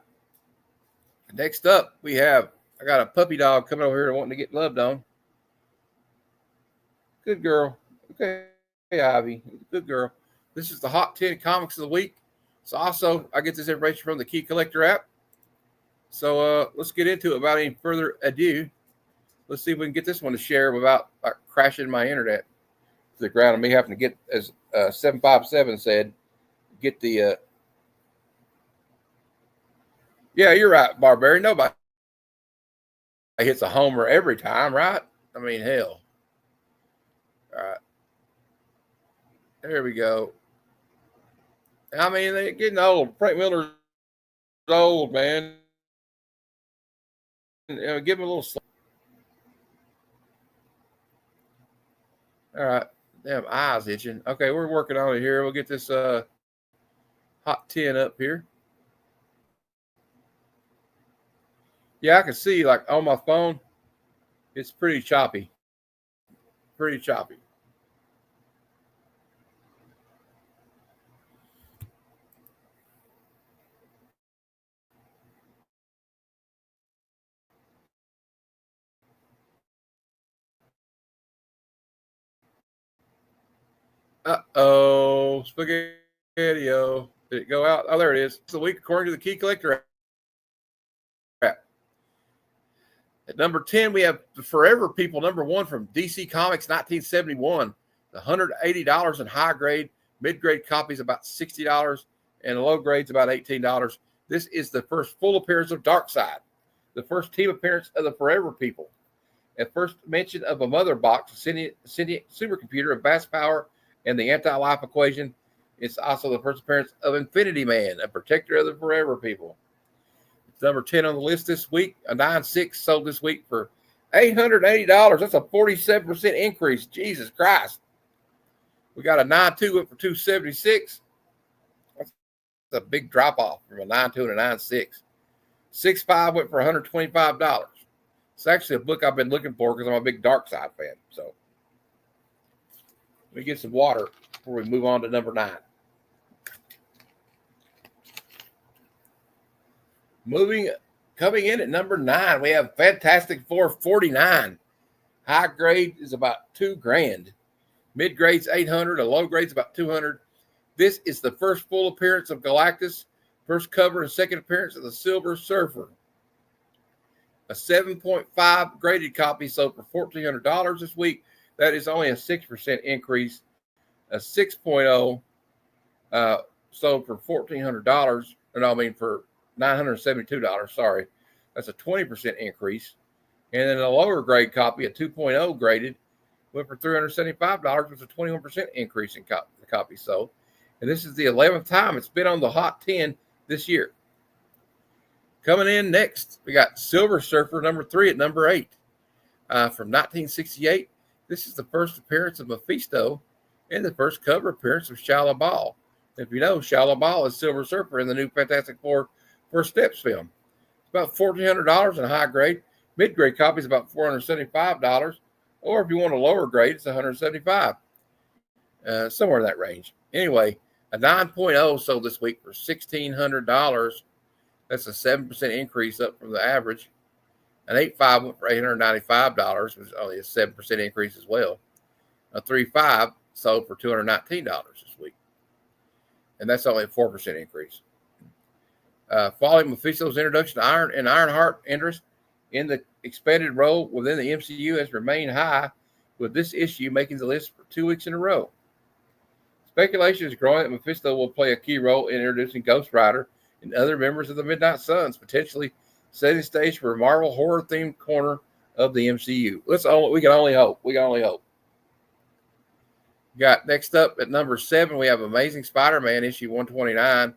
Next up, I got a puppy dog coming over here wanting to get loved on. Good girl. Okay, Ivy. Good girl. This is the Hot 10 Comics of the Week. So also, I get this information from the Key Collector app. So let's get into it without any further ado. Let's see if we can get this one to share without crashing my internet to the ground and me having to get, as 757 said, get the... Yeah, you're right, Barbarian. Nobody hits a homer every time, right? I mean, hell. All right. There we go. I mean, they're getting old. Frank Miller's old, man. Give him a little slack. All right. Damn, eyes itching. Okay, we're working on it here. We'll get this Hot 10 up here. Yeah, I can see, like, on my phone, it's pretty choppy. Pretty choppy. Uh-oh, Spaghetti-O. Did it go out? Oh, there it is. It's the week according to the Key Collector app. At number 10, we have the Forever People, number 1 from DC Comics 1971. The $180 in high grade, mid-grade copies about $60, and the low grades about $18. This is the first full appearance of Darkseid, the first team appearance of the Forever People, at first mention of a mother box, a sentient supercomputer of vast power, and the anti-life equation. It's also the first appearance of Infinity Man, a protector of the Forever People. It's number 10 on the list this week. A 9.6 sold this week for $880. That's a 47% increase. Jesus Christ. We got a 9.2 went for $276. That's a big drop off from a 9.2 and a 9.6. 6.5 went for $125. It's actually a book I've been looking for because I'm a big Darkseid fan. So let me get some water before we move on to number 9. Coming in at number 9, we have Fantastic Four 49. High grade is about $2,000. Mid grade's $800. A low grade's about $200. This is the first full appearance of Galactus. First cover and second appearance of the Silver Surfer. A 7.5 graded copy sold for $1,400 this week. That is only a 6% increase. A 6.0 sold for $1,400. No, I mean for $972. Sorry. That's a 20% increase. And then a lower grade copy, a 2.0 graded, went for $375, which was a 21% increase in the copy sold. And this is the 11th time it's been on the Hot 10 this year. Coming in next, we got Silver Surfer, number 3 at number 8. From 1968, this is the first appearance of Mephisto and the first cover appearance of Shia LaBeouf. If you know, Shia LaBeouf is Silver Surfer in the new Fantastic Four First Steps film. It's about $1,400 in high grade. Mid-grade copy is about $475. Or if you want a lower grade, it's $175. Somewhere in that range. Anyway, a 9.0 sold this week for $1,600. That's a 7% increase up from the average. An 8.5 went for $895, which is only a 7% increase as well. A 3.5 sold for $219 this week. And that's only a 4% increase. Following Mephisto's introduction to Ironheart interest in the expanded role within the MCU has remained high, with this issue making the list for 2 weeks in a row. Speculation is growing that Mephisto will play a key role in introducing Ghost Rider and other members of the Midnight Suns, potentially setting the stage for a Marvel horror-themed corner of the MCU. We can only hope. We can only hope. Got next up at number 7, we have Amazing Spider-Man issue 129.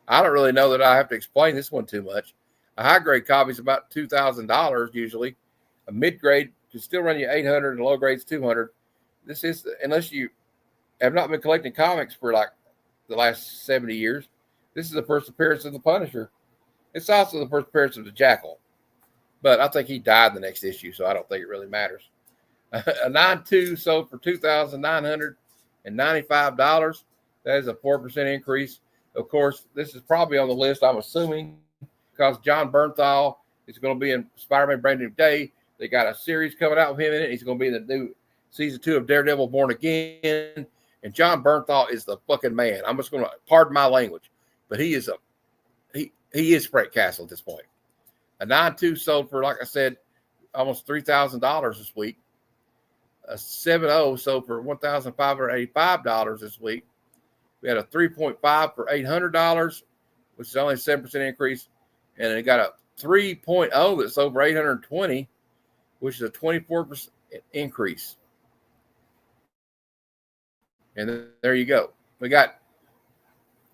I don't really know that I have to explain this one too much. A high-grade copy is about $2,000 usually. A mid-grade can still run you $800, and a low grade's $200. This is, unless you have not been collecting comics for like the last 70 years, this is the first appearance of the Punisher. It's also the first appearance of the Jackal. But I think he died the next issue, so I don't think it really matters. A 9.2 sold for $2,995. That is a 4% increase. Of course, this is probably on the list, I'm assuming, because John Bernthal is going to be in Spider-Man Brand New Day. They got a series coming out with him in it. He's going to be in the new season 2 of Daredevil Born Again. And John Bernthal is the fucking man. I'm just going to pardon my language, but he is Frank Castle at this point. A 9.2 sold for, like I said, almost $3,000 this week. A 7.0 sold for $1,585 this week. We had a 3.5 for $800, which is only a 7% increase. And it got a 3.0 that's over $820, which is a 24% increase. And there you go. We got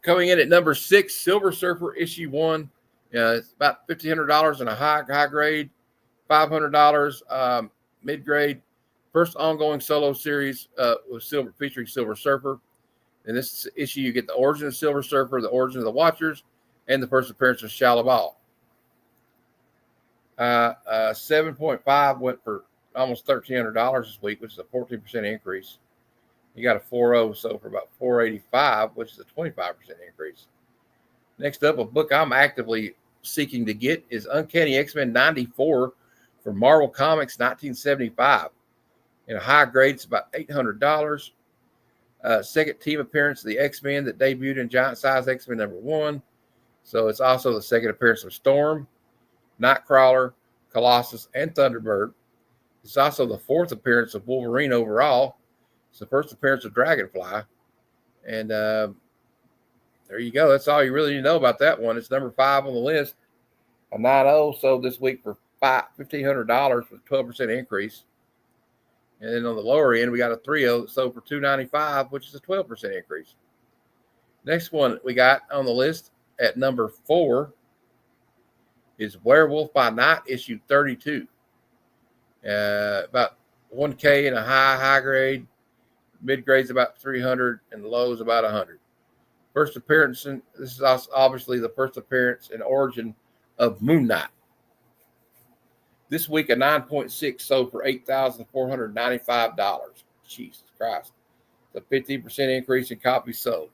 coming in at number 6, Silver Surfer issue 1. It's about $1,500 in a high grade, $500 mid grade. First ongoing solo series with featuring Silver Surfer. In this issue, you get the origin of Silver Surfer, the origin of the Watchers, and the first appearance of Shalaval. 7.5 went for almost $1,300 this week, which is a 14% increase. You got a 4.0 sold for about $485, which is a 25% increase. Next up, a book I'm actively seeking to get is Uncanny X-Men 94 from Marvel Comics 1975. In a high grade, it's about $800. Second team appearance of the X-Men that debuted in Giant Size X-Men number 1. So it's also the second appearance of Storm, Nightcrawler, Colossus, and Thunderbird. It's also the fourth appearance of Wolverine overall. It's the first appearance of Dragonfly. And there you go. That's all you really need to know about that one. It's number 5 on the list. A 9.0 sold this week for $1,500 with a 12% increase. And then on the lower end, we got a 3.0 that sold for $295, which is a 12% increase. Next one we got on the list at number 4 is Werewolf by Night, issue 32. About $1K in a high grade. Mid grade's about $300, and the low is about $100. First appearance, this is obviously the first appearance and origin of Moon Knight. This week, a 9.6 sold for $8,495. Jesus Christ. It's a 15% increase in copies sold.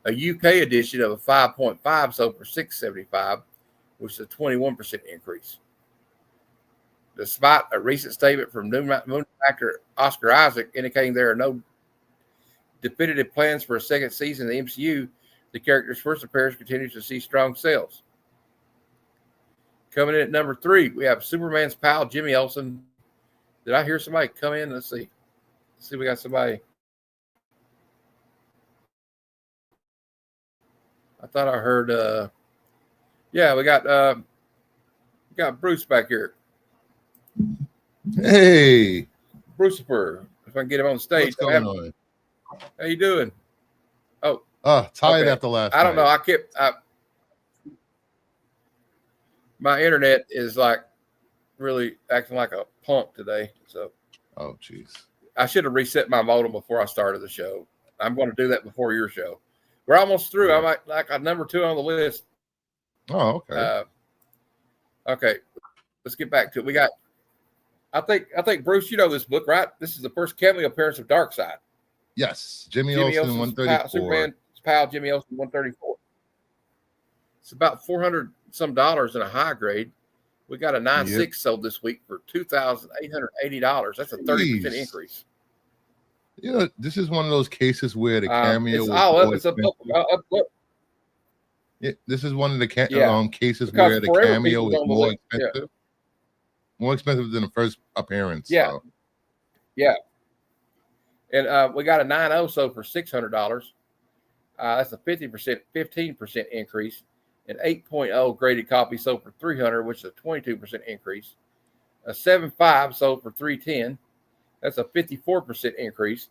A UK edition of a 5.5 sold for $675, which is a 21% increase. Despite a recent statement from Moon actor Oscar Isaac indicating there are no definitive plans for a second season of the MCU, the character's first appearance continues to see strong sales. Coming in at number 3, we have Superman's pal, Jimmy Olsen. Did I hear somebody come in? Let's see. We got somebody. I thought I heard. Yeah, we got Bruce back here. Hey, Brucifer. If I can get him on stage. what's going on? How you doing? Oh, tired okay. after last I don't know. night. My internet is like really acting like a punk today. So, Oh, jeez. I should have reset my modem before I started the show. I'm going to do that before your show. We're almost through. I'm like number 2 on the list. Oh, okay. Okay, let's get back to it. We got. I think Bruce, you know this book, right? This is the first cameo appearance of Darkseid. Yes, Jimmy Olsen, 134. Superman's pal, Jimmy Olsen, 134. It's about $400 some in a high grade. We got a 9.6 sold this week for $2,880. That's a 30% increase. You know, this is one of those cases where the cameo. It's all up. It's up. This is one of the cases because where the cameo is more expensive. Yeah. More expensive than the first appearance. Yeah. So. Yeah. And we got a 9.0 sold for $600. That's a 15% increase. An 8.0 graded copy sold for $300, which is a 22% increase. A 7.5 sold for $310. That's a 54% increase.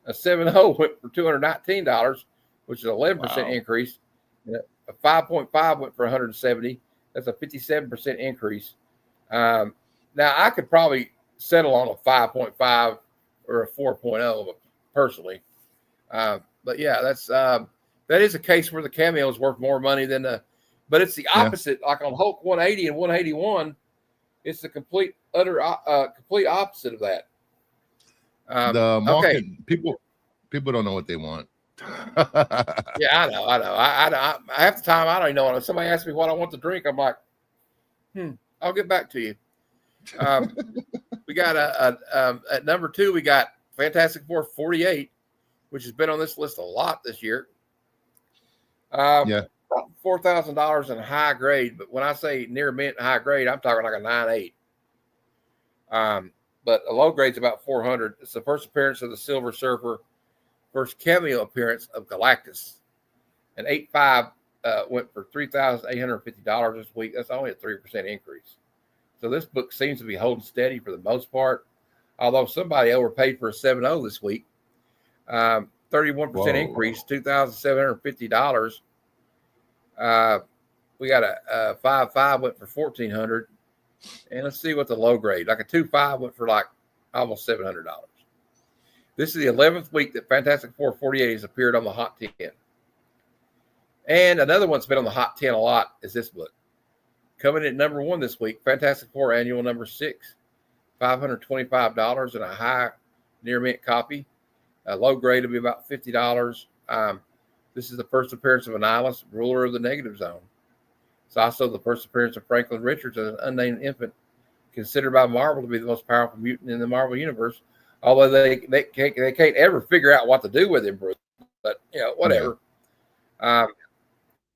A 7.0 went for $219, which is an 11% increase. And a 5.5 went for $170. That's a 57% increase. Now I could probably settle on a 5.5 or a 4.0 personally. But yeah, that is a case where the cameo is worth more money than but it's the opposite. Yeah. Like on Hulk 180 and 181, it's the complete opposite of that. The market people don't know what they want. Yeah, I know. I half the time I don't even know. If somebody asks me what I want to drink, I'm like, I'll get back to you. We got at number 2, we got Fantastic Four 48, which has been on this list a lot this year. $4,000 in high grade, but when I say near mint high grade, I'm talking like a 9.8. But a low grade's about 400. It's the first appearance of the Silver Surfer, first cameo appearance of Galactus. An 8.5 went for $3,850 this week. That's only a 3% increase. So this book seems to be holding steady for the most part, although somebody overpaid for a 7.0 this week. 31% increase, $2,750. We got a 5.5 went for $1,400. And let's see what the low grade, like a 2.5 went for like almost $700. This is the 11th week that Fantastic Four 48 has appeared on the Hot 10. And another one's been on the Hot 10 a lot is this book. Coming in at number 1 this week, Fantastic Four Annual number 6, $525 and a high near mint copy. A low grade will be about $50. This is the first appearance of Annihilus, ruler of the negative zone. It's also the first appearance of Franklin Richards as an unnamed infant, considered by Marvel to be the most powerful mutant in the Marvel universe. Although they can't ever figure out what to do with him, Bruce. But whatever. And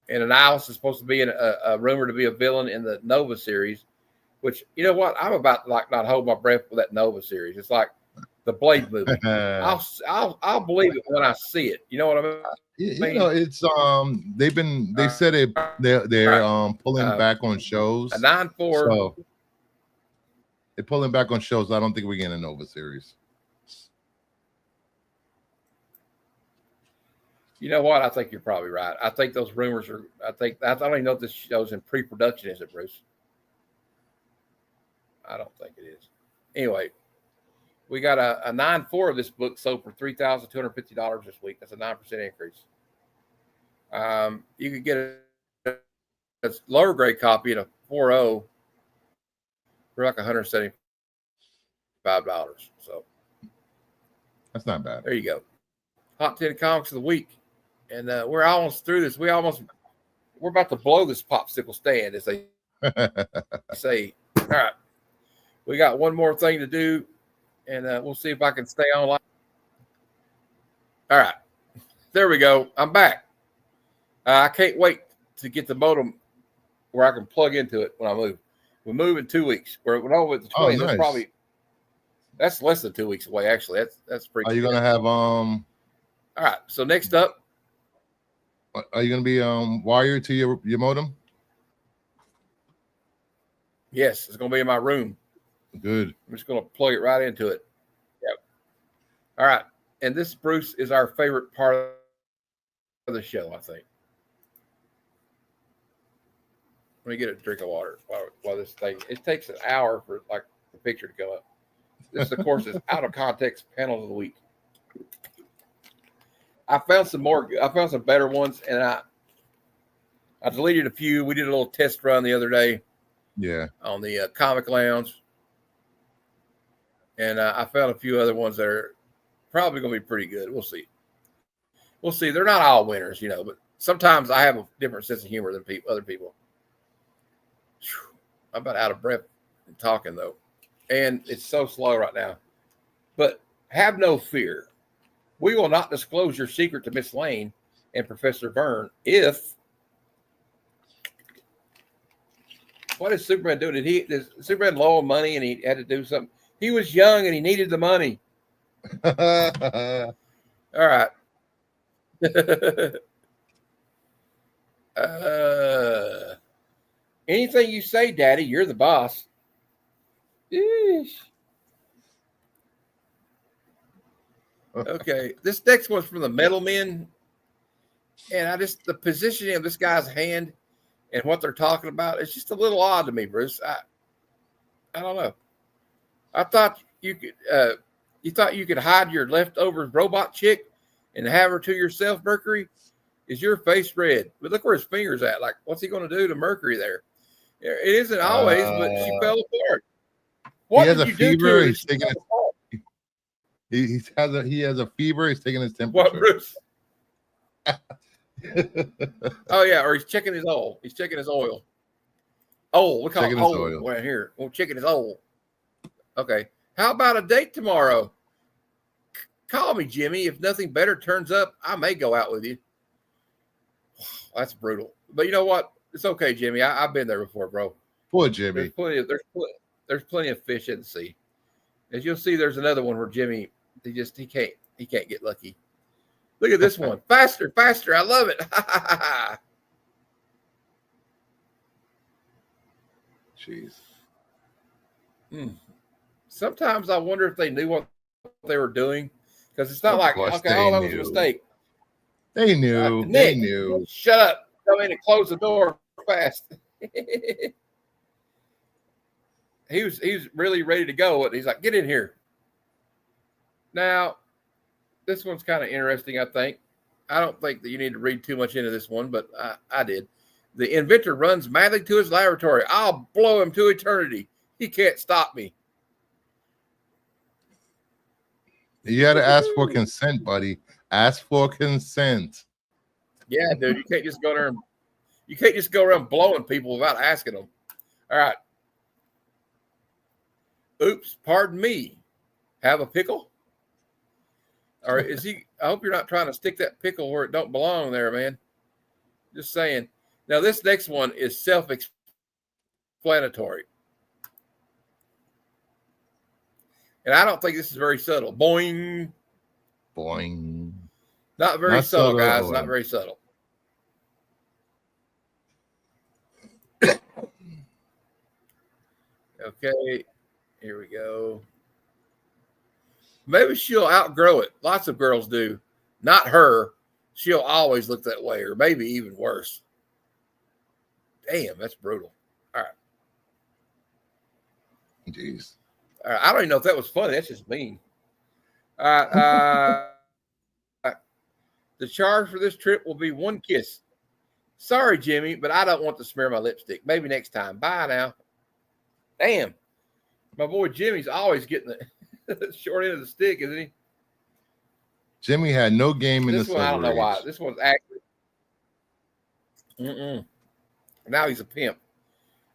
Annihilus is supposed to be a rumor to be a villain in the Nova series, which you know what, I'm about to like not hold my breath for that Nova series. It's like the Blade movie. I'll believe it when I see it. You know what I mean? It's they said they're pulling back on shows. A 9.4. So they're pulling back on shows. I don't think we're getting a Nova series. You know what? I think you're probably right. I think those rumors are. I don't even know if this show's in pre-production. Is it, Bruce? I don't think it is. Anyway, we got a 9.4 of this book sold for $3,250 this week. That's a 9% increase. You could get a lower grade copy at a 4.0 for like $175. So that's not bad. There you go. Hot 10 comics of the week. And we're almost through this. We're about to blow this popsicle stand, as they say. All right. We got one more thing to do, and we'll see if I can stay online. All right. There we go. I'm back. I can't wait to get the modem where I can plug into it when I move. We move in 2 weeks. We're over at the 20th. Nice. That's less than 2 weeks away, actually. That's pretty. Are you gonna have All right. So next up. Are you gonna be wired to your modem? Yes, it's gonna be in my room. Good. I'm just gonna plug it right into it. Yep. All right. And this, Bruce, is our favorite part of the show, I think. Let me get a drink of water while this thing. It takes an hour for like the picture to go up. This, of course, is out of context panels of the week. I found some better ones, and I deleted a few. We did a little test run the other day. Yeah. On the Comic Lounge, and I found a few other ones that are probably going to be pretty good. We'll see. They're not all winners, but sometimes I have a different sense of humor than other people. I'm about out of breath talking though, and it's so slow right now. But have no fear. We will not disclose your secret to Miss Lane and Professor Byrne if. What is Superman doing? Did Superman low on money and he had to do something? He was young and he needed the money. All right. Anything you say, Daddy, you're the boss. Eesh. Okay, this next one's from the Metal Men, and the positioning of this guy's hand and what they're talking about, it's just a little odd to me, Bruce. I don't know. I thought you You thought you could hide your leftover robot chick and have her to yourself, Mercury? Is your face red? But look where his finger's at. Like, what's he going to do to Mercury there? It isn't always, but she fell apart. What did you do to her? He's taking he has a fever. He's taking his temperature. What, Bruce? Oh, yeah, or he's checking his oil. He's checking his oil. Oh, we call it oil right here. Well, checking his oil. Okay. How about a date tomorrow? Call me, Jimmy. If nothing better turns up, I may go out with you. That's brutal. But you know what? It's okay, Jimmy. I've been there before, bro. Poor Jimmy. There's plenty of fish in the sea. As you'll see, there's another one where Jimmy he can't get lucky. Look at this one. Faster. I love it. Jeez. Sometimes I wonder if they knew what they were doing, because it's not like, okay, that was a mistake. They knew. Nick, they knew. Shut up. Come in and close the door fast. He was really ready to go. And he's like, get in here. Now, this one's kind of interesting, I think. I don't think that you need to read too much into this one, but I did. The inventor runs madly to his laboratory. I'll blow him to eternity. He can't stop me. You got to ask for consent, buddy. Ask for consent. Yeah, dude. You can't just go around blowing people without asking them. All right. Oops, pardon me. Have a pickle? Or is he? I hope you're not trying to stick that pickle where it don't belong there, man. Just saying. Now, this next one is self-explanatory. And I don't think this is very subtle. Boing. Boing. Not very subtle, guys. Not very subtle. Okay. Here we go. Maybe she'll outgrow it. Lots of girls do. Not her. She'll always look that way, or maybe even worse. Damn, that's brutal. All right. Jeez. All right. I don't even know if that was funny. That's just mean. All right. The charge for this trip will be one kiss. Sorry, Jimmy, but I don't want to smear my lipstick. Maybe next time. Bye now. Damn. My boy Jimmy's always getting the short end of the stick, isn't he? Jimmy had no game in this one. I don't know why. This one's actually. Now he's a pimp.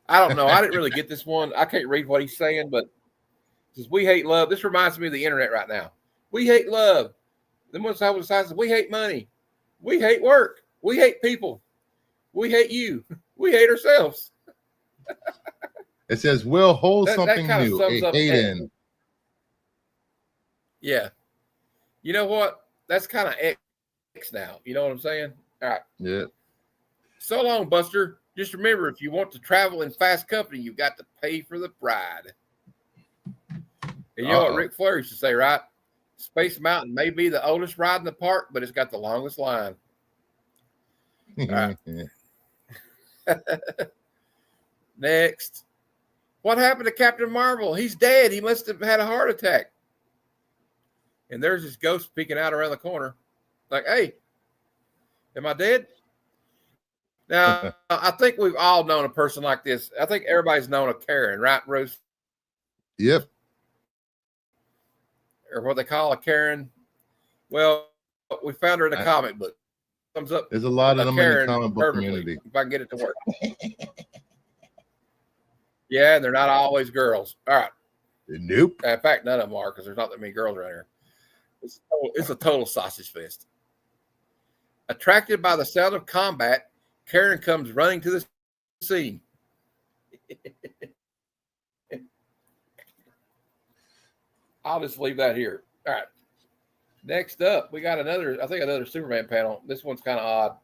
I don't know. I didn't really get this one. I can't read what he's saying, but says we hate love. This reminds me of the internet right now. We hate love. Then once I was decided, we hate money. We hate work. We hate people. We hate you. We hate ourselves. It says we'll hold something new. Aiden. Yeah. You know what? That's kind of X now. You know what I'm saying? All right. Yeah. So long, Buster. Just remember, if you want to travel in fast company, you've got to pay for the ride. And you know what Ric Flair used to say, right? Space Mountain may be the oldest ride in the park, but it's got the longest line. All right. Next. What happened to Captain Marvel? He's dead. He must have had a heart attack. And there's this ghost peeking out around the corner. Like, hey, am I dead? Now, I think we've all known a person like this. I think everybody's known a Karen, right, Bruce? Yep. Or what they call a Karen. Well, we found her in a comic book. Thumbs up. There's a lot of them Karen in the comic book community. If I can get it to work. Yeah, they're not always girls. All right. Nope. In fact, none of them are, because there's not that many girls around here. It's a total sausage fest. Attracted by the sound of combat, Karen comes running to the scene. I'll just leave that here. All right. Next up, we got another Superman panel. This one's kind of odd.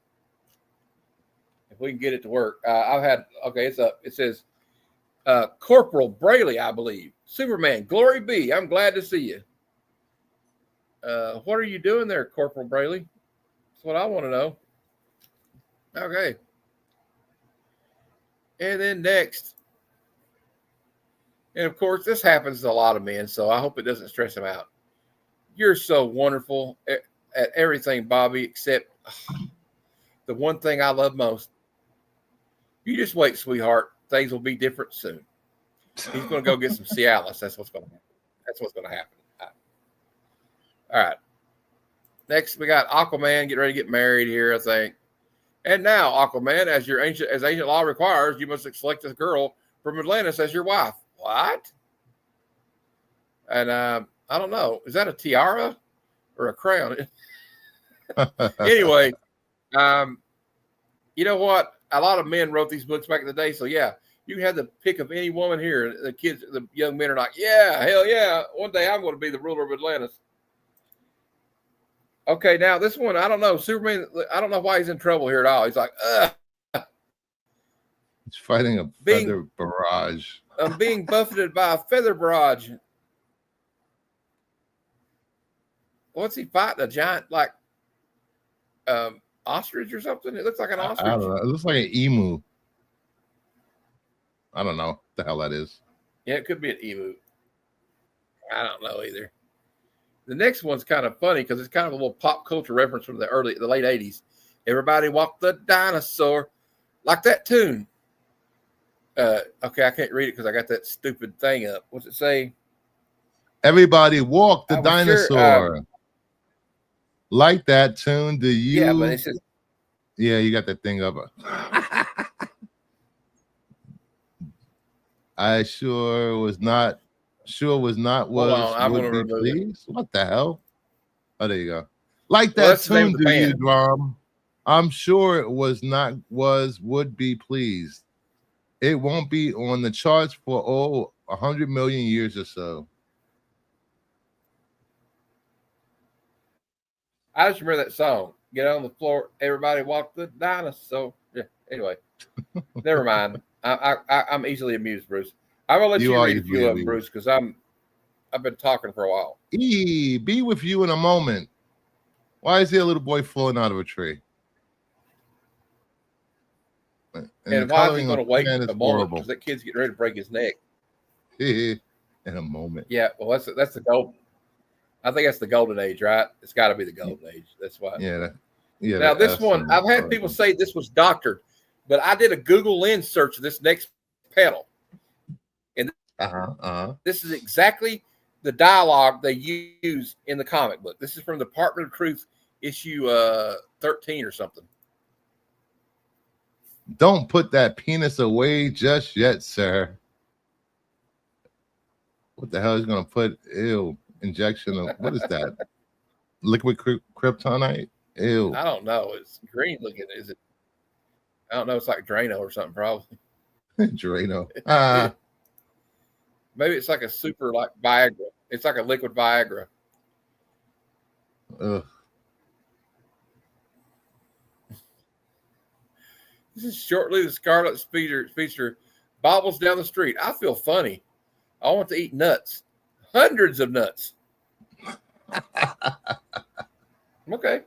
If we can get it to work. It's up. It says, Corporal Brayley, I believe. Superman, glory be. I'm glad to see you. What are you doing there, Corporal Brayley? That's what I want to know. Okay. And then next. And of course, this happens to a lot of men, so I hope it doesn't stress them out. You're so wonderful at everything, Bobby, except the one thing I love most. You just wait, sweetheart. Things will be different soon. He's going to go get some Cialis. That's what's going to happen. That's what's going to happen. All right. Next, we got Aquaman getting ready to get married here, I think. And now, Aquaman, as ancient law requires, you must select a girl from Atlantis as your wife. What? And I don't know. Is that a tiara or a crown? Anyway, you know what? A lot of men wrote these books back in the day. So, yeah, you had the pick of any woman here. The kids, the young men are like, yeah, hell yeah. One day I'm going to be the ruler of Atlantis. Okay, now this one, I don't know. Superman, I don't know why he's in trouble here at all. He's like, He's fighting a feather barrage. I'm being buffeted by a feather barrage. What's he fighting? A giant, like, ostrich or something? It looks like an ostrich. I don't know. It looks like an emu. I don't know what the hell that is. Yeah, it could be an emu. I don't know either. The next one's kind of funny because it's kind of a little pop culture reference from the late 80s. Everybody walked the dinosaur, like that tune. Okay, I can't read it because I got that stupid thing up. What's it say? Everybody walk the dinosaur. Sure, like that tune. Do you? Yeah, but it says. Yeah, you got that thing up. I sure was not. Would be pleased. What the hell? Oh, there you go. Like that tune, do you, Drum? I'm sure it would be pleased. It won't be on the charts for 100 million years or so. I just remember that song. Get on the floor, everybody walk the dinosaur. Yeah. Anyway, never mind. I'm easily amused, Bruce. I'm gonna let you read a few of them, Bruce, because I've been talking for a while. Be with you in a moment. Why is there a little boy falling out of a tree? And why is he going to wait a moment? Because that kid's getting ready to break his neck. In a moment. Yeah, well, that's the gold. I think that's the golden age, right? It's got to be the golden age. That's why. Yeah. Yeah. Now this one, I've had people say this was doctored, but I did a Google Lens search of this next panel, and this is exactly the dialogue they use in the comic book. This is from the Department of Truth issue 13 or something. Don't put that penis away just yet, sir. What the hell is going to put? Ew. Injection of, what is that? Liquid kryptonite? Ew. I don't know. It's green looking. Is it? I don't know. It's like Drano or something, probably. Drano. Maybe it's like a super, like Viagra. It's like a liquid Viagra. Ugh. This is shortly the Scarlet Speedster bobbles down the street. I feel funny. I want to eat nuts. Hundreds of nuts. Okay.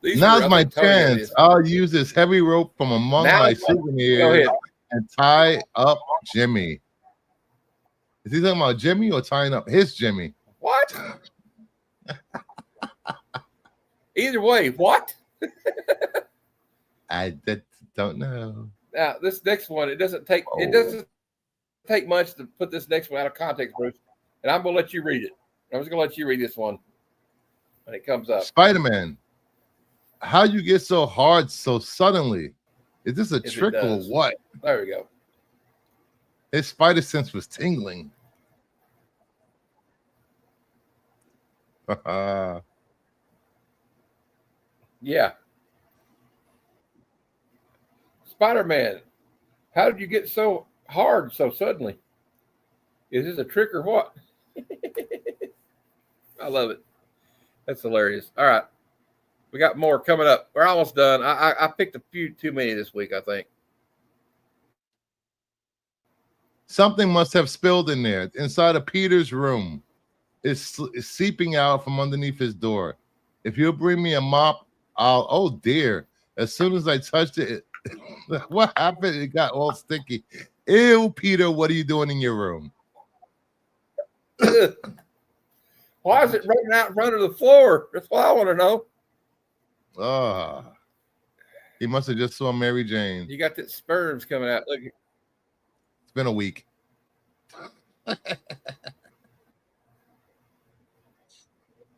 Now's my chance. I'll use this heavy rope from among my souvenirs and tie up Jimmy. Is he talking about Jimmy or tying up his Jimmy? What? Either way, what? I don't know. Now this next one, it doesn't take much to put this next one out of context, Bruce. And I'm gonna let you read it. I'm just gonna let you read this one when it comes up. Spider-Man, how you get so hard so suddenly? Is this a trick or what? There we go. His spider sense was tingling. Yeah. Spider-Man, how did you get so hard so suddenly? Is this a trick or what? I love it. That's hilarious. All right. We got more coming up. We're almost done. I picked a few too many this week, I think. Something must have spilled in there. Inside of Peter's room. It's seeping out from underneath his door. If you'll bring me a mop, oh dear. As soon as I touched it, what happened? It got all sticky. Ew, Peter, what are you doing in your room? Why is it running out in front of the floor? That's what I want to know. He must have just saw Mary Jane. You got that sperms coming out. Look. It's been a week.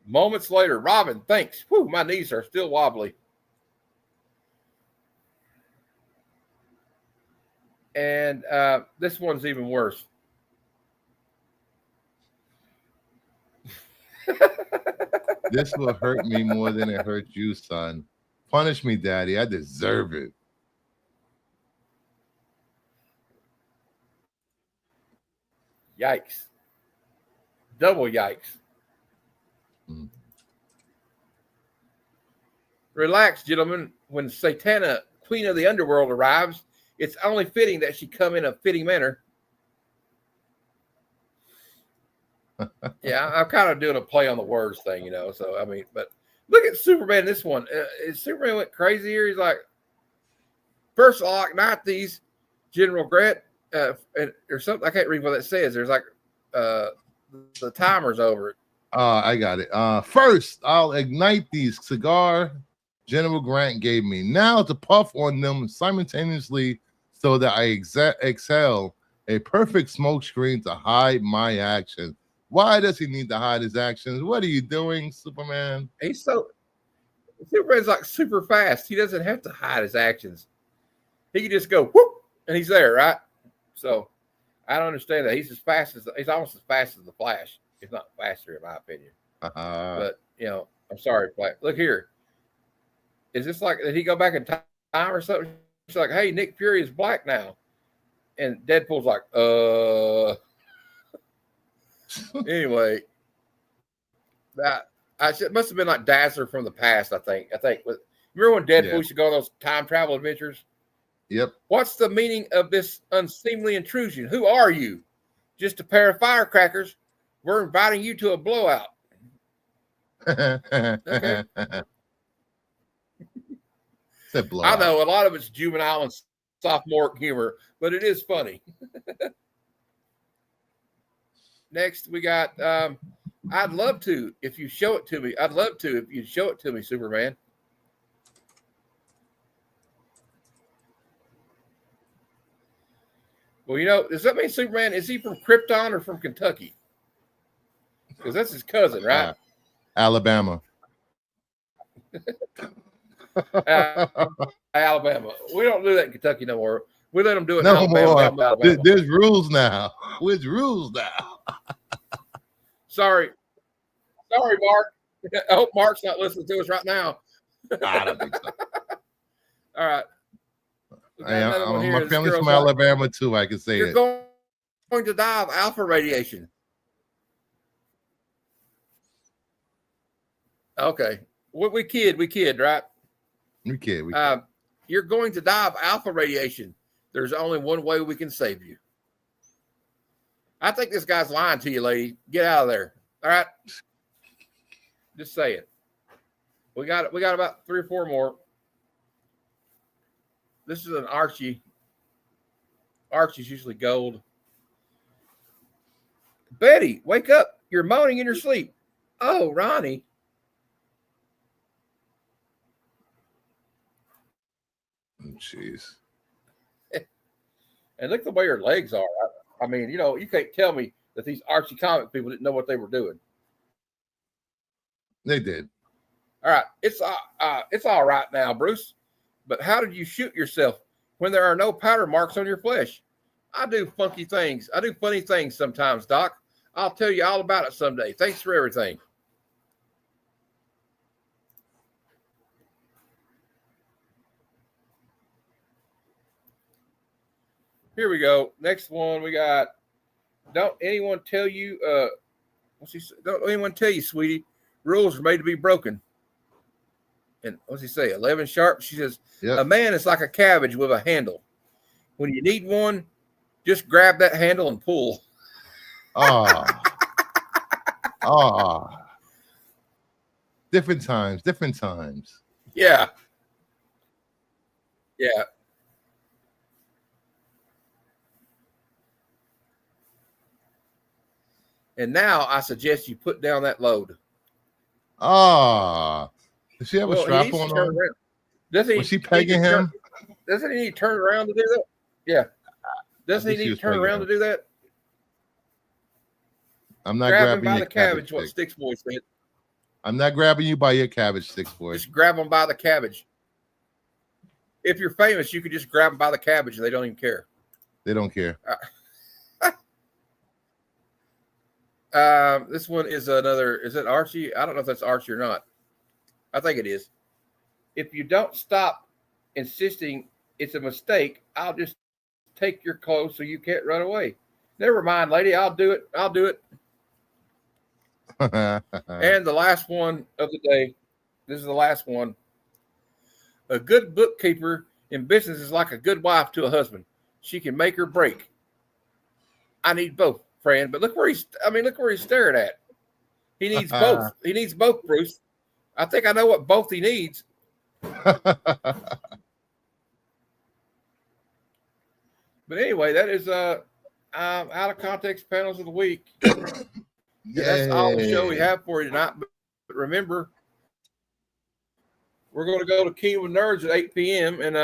Moments later, Robin, thanks. Whew, my knees are still wobbly. And this one's even worse. This will hurt me more than it hurt you, son. Punish me, Daddy. I deserve it. Yikes. Double yikes. Relax, gentlemen. When Satana, queen of the underworld, arrives, it's only fitting that she come in a fitting manner. Yeah, I'm kind of doing a play on the words thing, you know. So, I mean, but look at Superman. This one. Superman went crazy here. He's like, first of all, ignite these, General Grant, or something. I can't read what that says. There's like the timer's over. I got it. First, I'll ignite these cigar General Grant gave me. Now to puff on them simultaneously so that I exhale a perfect smoke screen to hide my action. Why does he need to hide his actions? What are you doing, Superman? Superman's like super fast. He doesn't have to hide his actions. He can just go whoop, and he's there, right? So I don't understand that. He's almost as fast as the Flash. He's not faster, in my opinion. But you know, I'm sorry, Flash. Look here. Is this like, did he go back in time or something? She's like, hey, Nick Fury is black now. And Deadpool's like, Anyway, it must have been like Dazzler from the past, I think. Remember when Deadpool used to go on those time travel adventures? Yep. What's the meaning of this unseemly intrusion? Who are you? Just a pair of firecrackers. We're inviting you to a blowout. Okay. I know a lot of it's juvenile and sophomore humor, but it is funny. Next, we got, I'd love to if you show it to me. I'd love to if you show it to me, Superman. Well, you know, does that mean Superman, is he from Krypton or from Kentucky? Because that's his cousin, right? Alabama. Alabama. We don't do that in Kentucky no more. We let them do it no in Alabama. more. There's rules now. There's rules now. Sorry, Mark. I hope Mark's not listening to us right now. I don't think so. All right. My family's from Alabama too. I can say you're going to die of alpha radiation. Okay. We kid, right? We kid. You're going to die of alpha radiation. There's only one way we can save you. I think this guy's lying to you, lady. Get out of there. All right. Just say it. We got about 3 or 4 more. This is an Archie. Archie's usually gold. Betty, wake up. You're moaning in your sleep. Oh, Ronnie. Jeez. And look the way her legs are. I mean, you know, you can't tell me that these Archie comic people didn't know what they were doing. They did. All right. It's all right now, Bruce. But how did you shoot yourself when there are no powder marks on your flesh? I do funky things. I do funny things sometimes, Doc. I'll tell you all about it someday. Thanks for everything. Here we go. Next one we got. Don't anyone tell you, don't anyone tell you, sweetie, rules are made to be broken. And what's he say? 11 sharp. She says, A man is like a cabbage with a handle. When you need one, just grab that handle and pull. Different times. Yeah. And now I suggest you put down that load. Ah, does she have a strap on? Was she pegging him? Doesn't he need to turn around to do that? Yeah. Doesn't he need to turn around to do that? I'm not grabbing by the cabbage. What Sticks Boy said. I'm not grabbing you by your cabbage, Sticks Boy. Just grab them by the cabbage. If you're famous, you could just grab them by the cabbage and they don't even care. They don't care. This one is another. Is it Archie? I don't know if that's Archie or not. I think it is. If you don't stop insisting it's a mistake, I'll just take your clothes so you can't run away. Never mind, lady. I'll do it. I'll do it. And the last one of the day. This is the last one. A good bookkeeper in business is like a good wife to a husband. She can make or break. I need both, friend. But look where he's staring at. He needs both. He needs both, Bruce. I think I know what both he needs. But anyway, that is out of context panels of the week. That's all the show we have for you tonight. But remember, we're going to go to Kingdom of Nerds at 8 p.m. and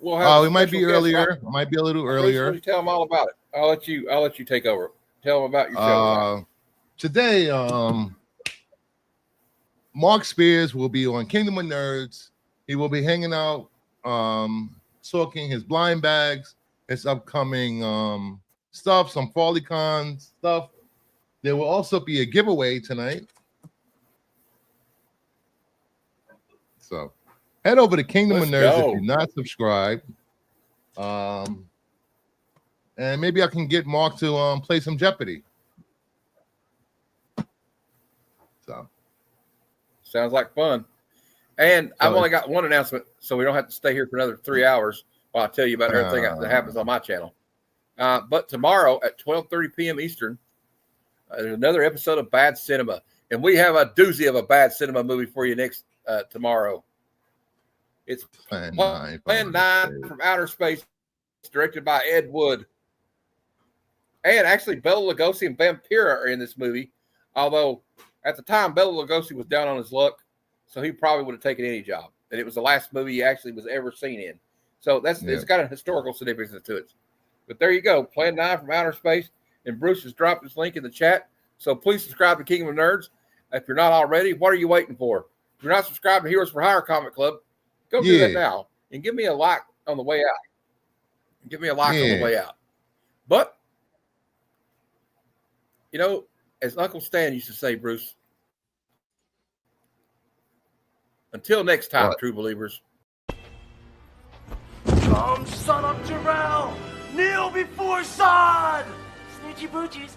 we'll have. We might be earlier. Might be a little earlier. Bruce, tell them all about it. I'll let you take over. Tell them about your show. Today, Mark Spears will be on Kingdom of Nerds. He will be hanging out, talking his blind bags, his upcoming stuff, some FollyCon stuff. There will also be a giveaway tonight. So head over to Kingdom of Nerds if you're not subscribed. And maybe I can get Mark to play some Jeopardy. So sounds like fun. And I've only got one announcement, so we don't have to stay here for another 3 hours while I tell you about everything that happens on my channel. But tomorrow at 12:30 p.m. Eastern, there's another episode of Bad Cinema. And we have a doozy of a bad cinema movie for you next tomorrow. It's Plan 9 from Outer Space, directed by Ed Wood. And actually, Bela Lugosi and Vampira are in this movie. Although, at the time, Bela Lugosi was down on his luck, so he probably would have taken any job. And it was the last movie he actually was ever seen in. So it's got a historical significance to it. But there you go, Plan 9 from Outer Space. And Bruce has dropped his link in the chat. So please subscribe to Kingdom of Nerds. If you're not already, what are you waiting for? If you're not subscribed to Heroes for Hire Comic Club, go do that now. And give me a like on the way out. On the way out. But, you know, as Uncle Stan used to say, Bruce, until next time, true believers. Come, son of Jarrell! Kneel before Zod! Snitchy Boochies.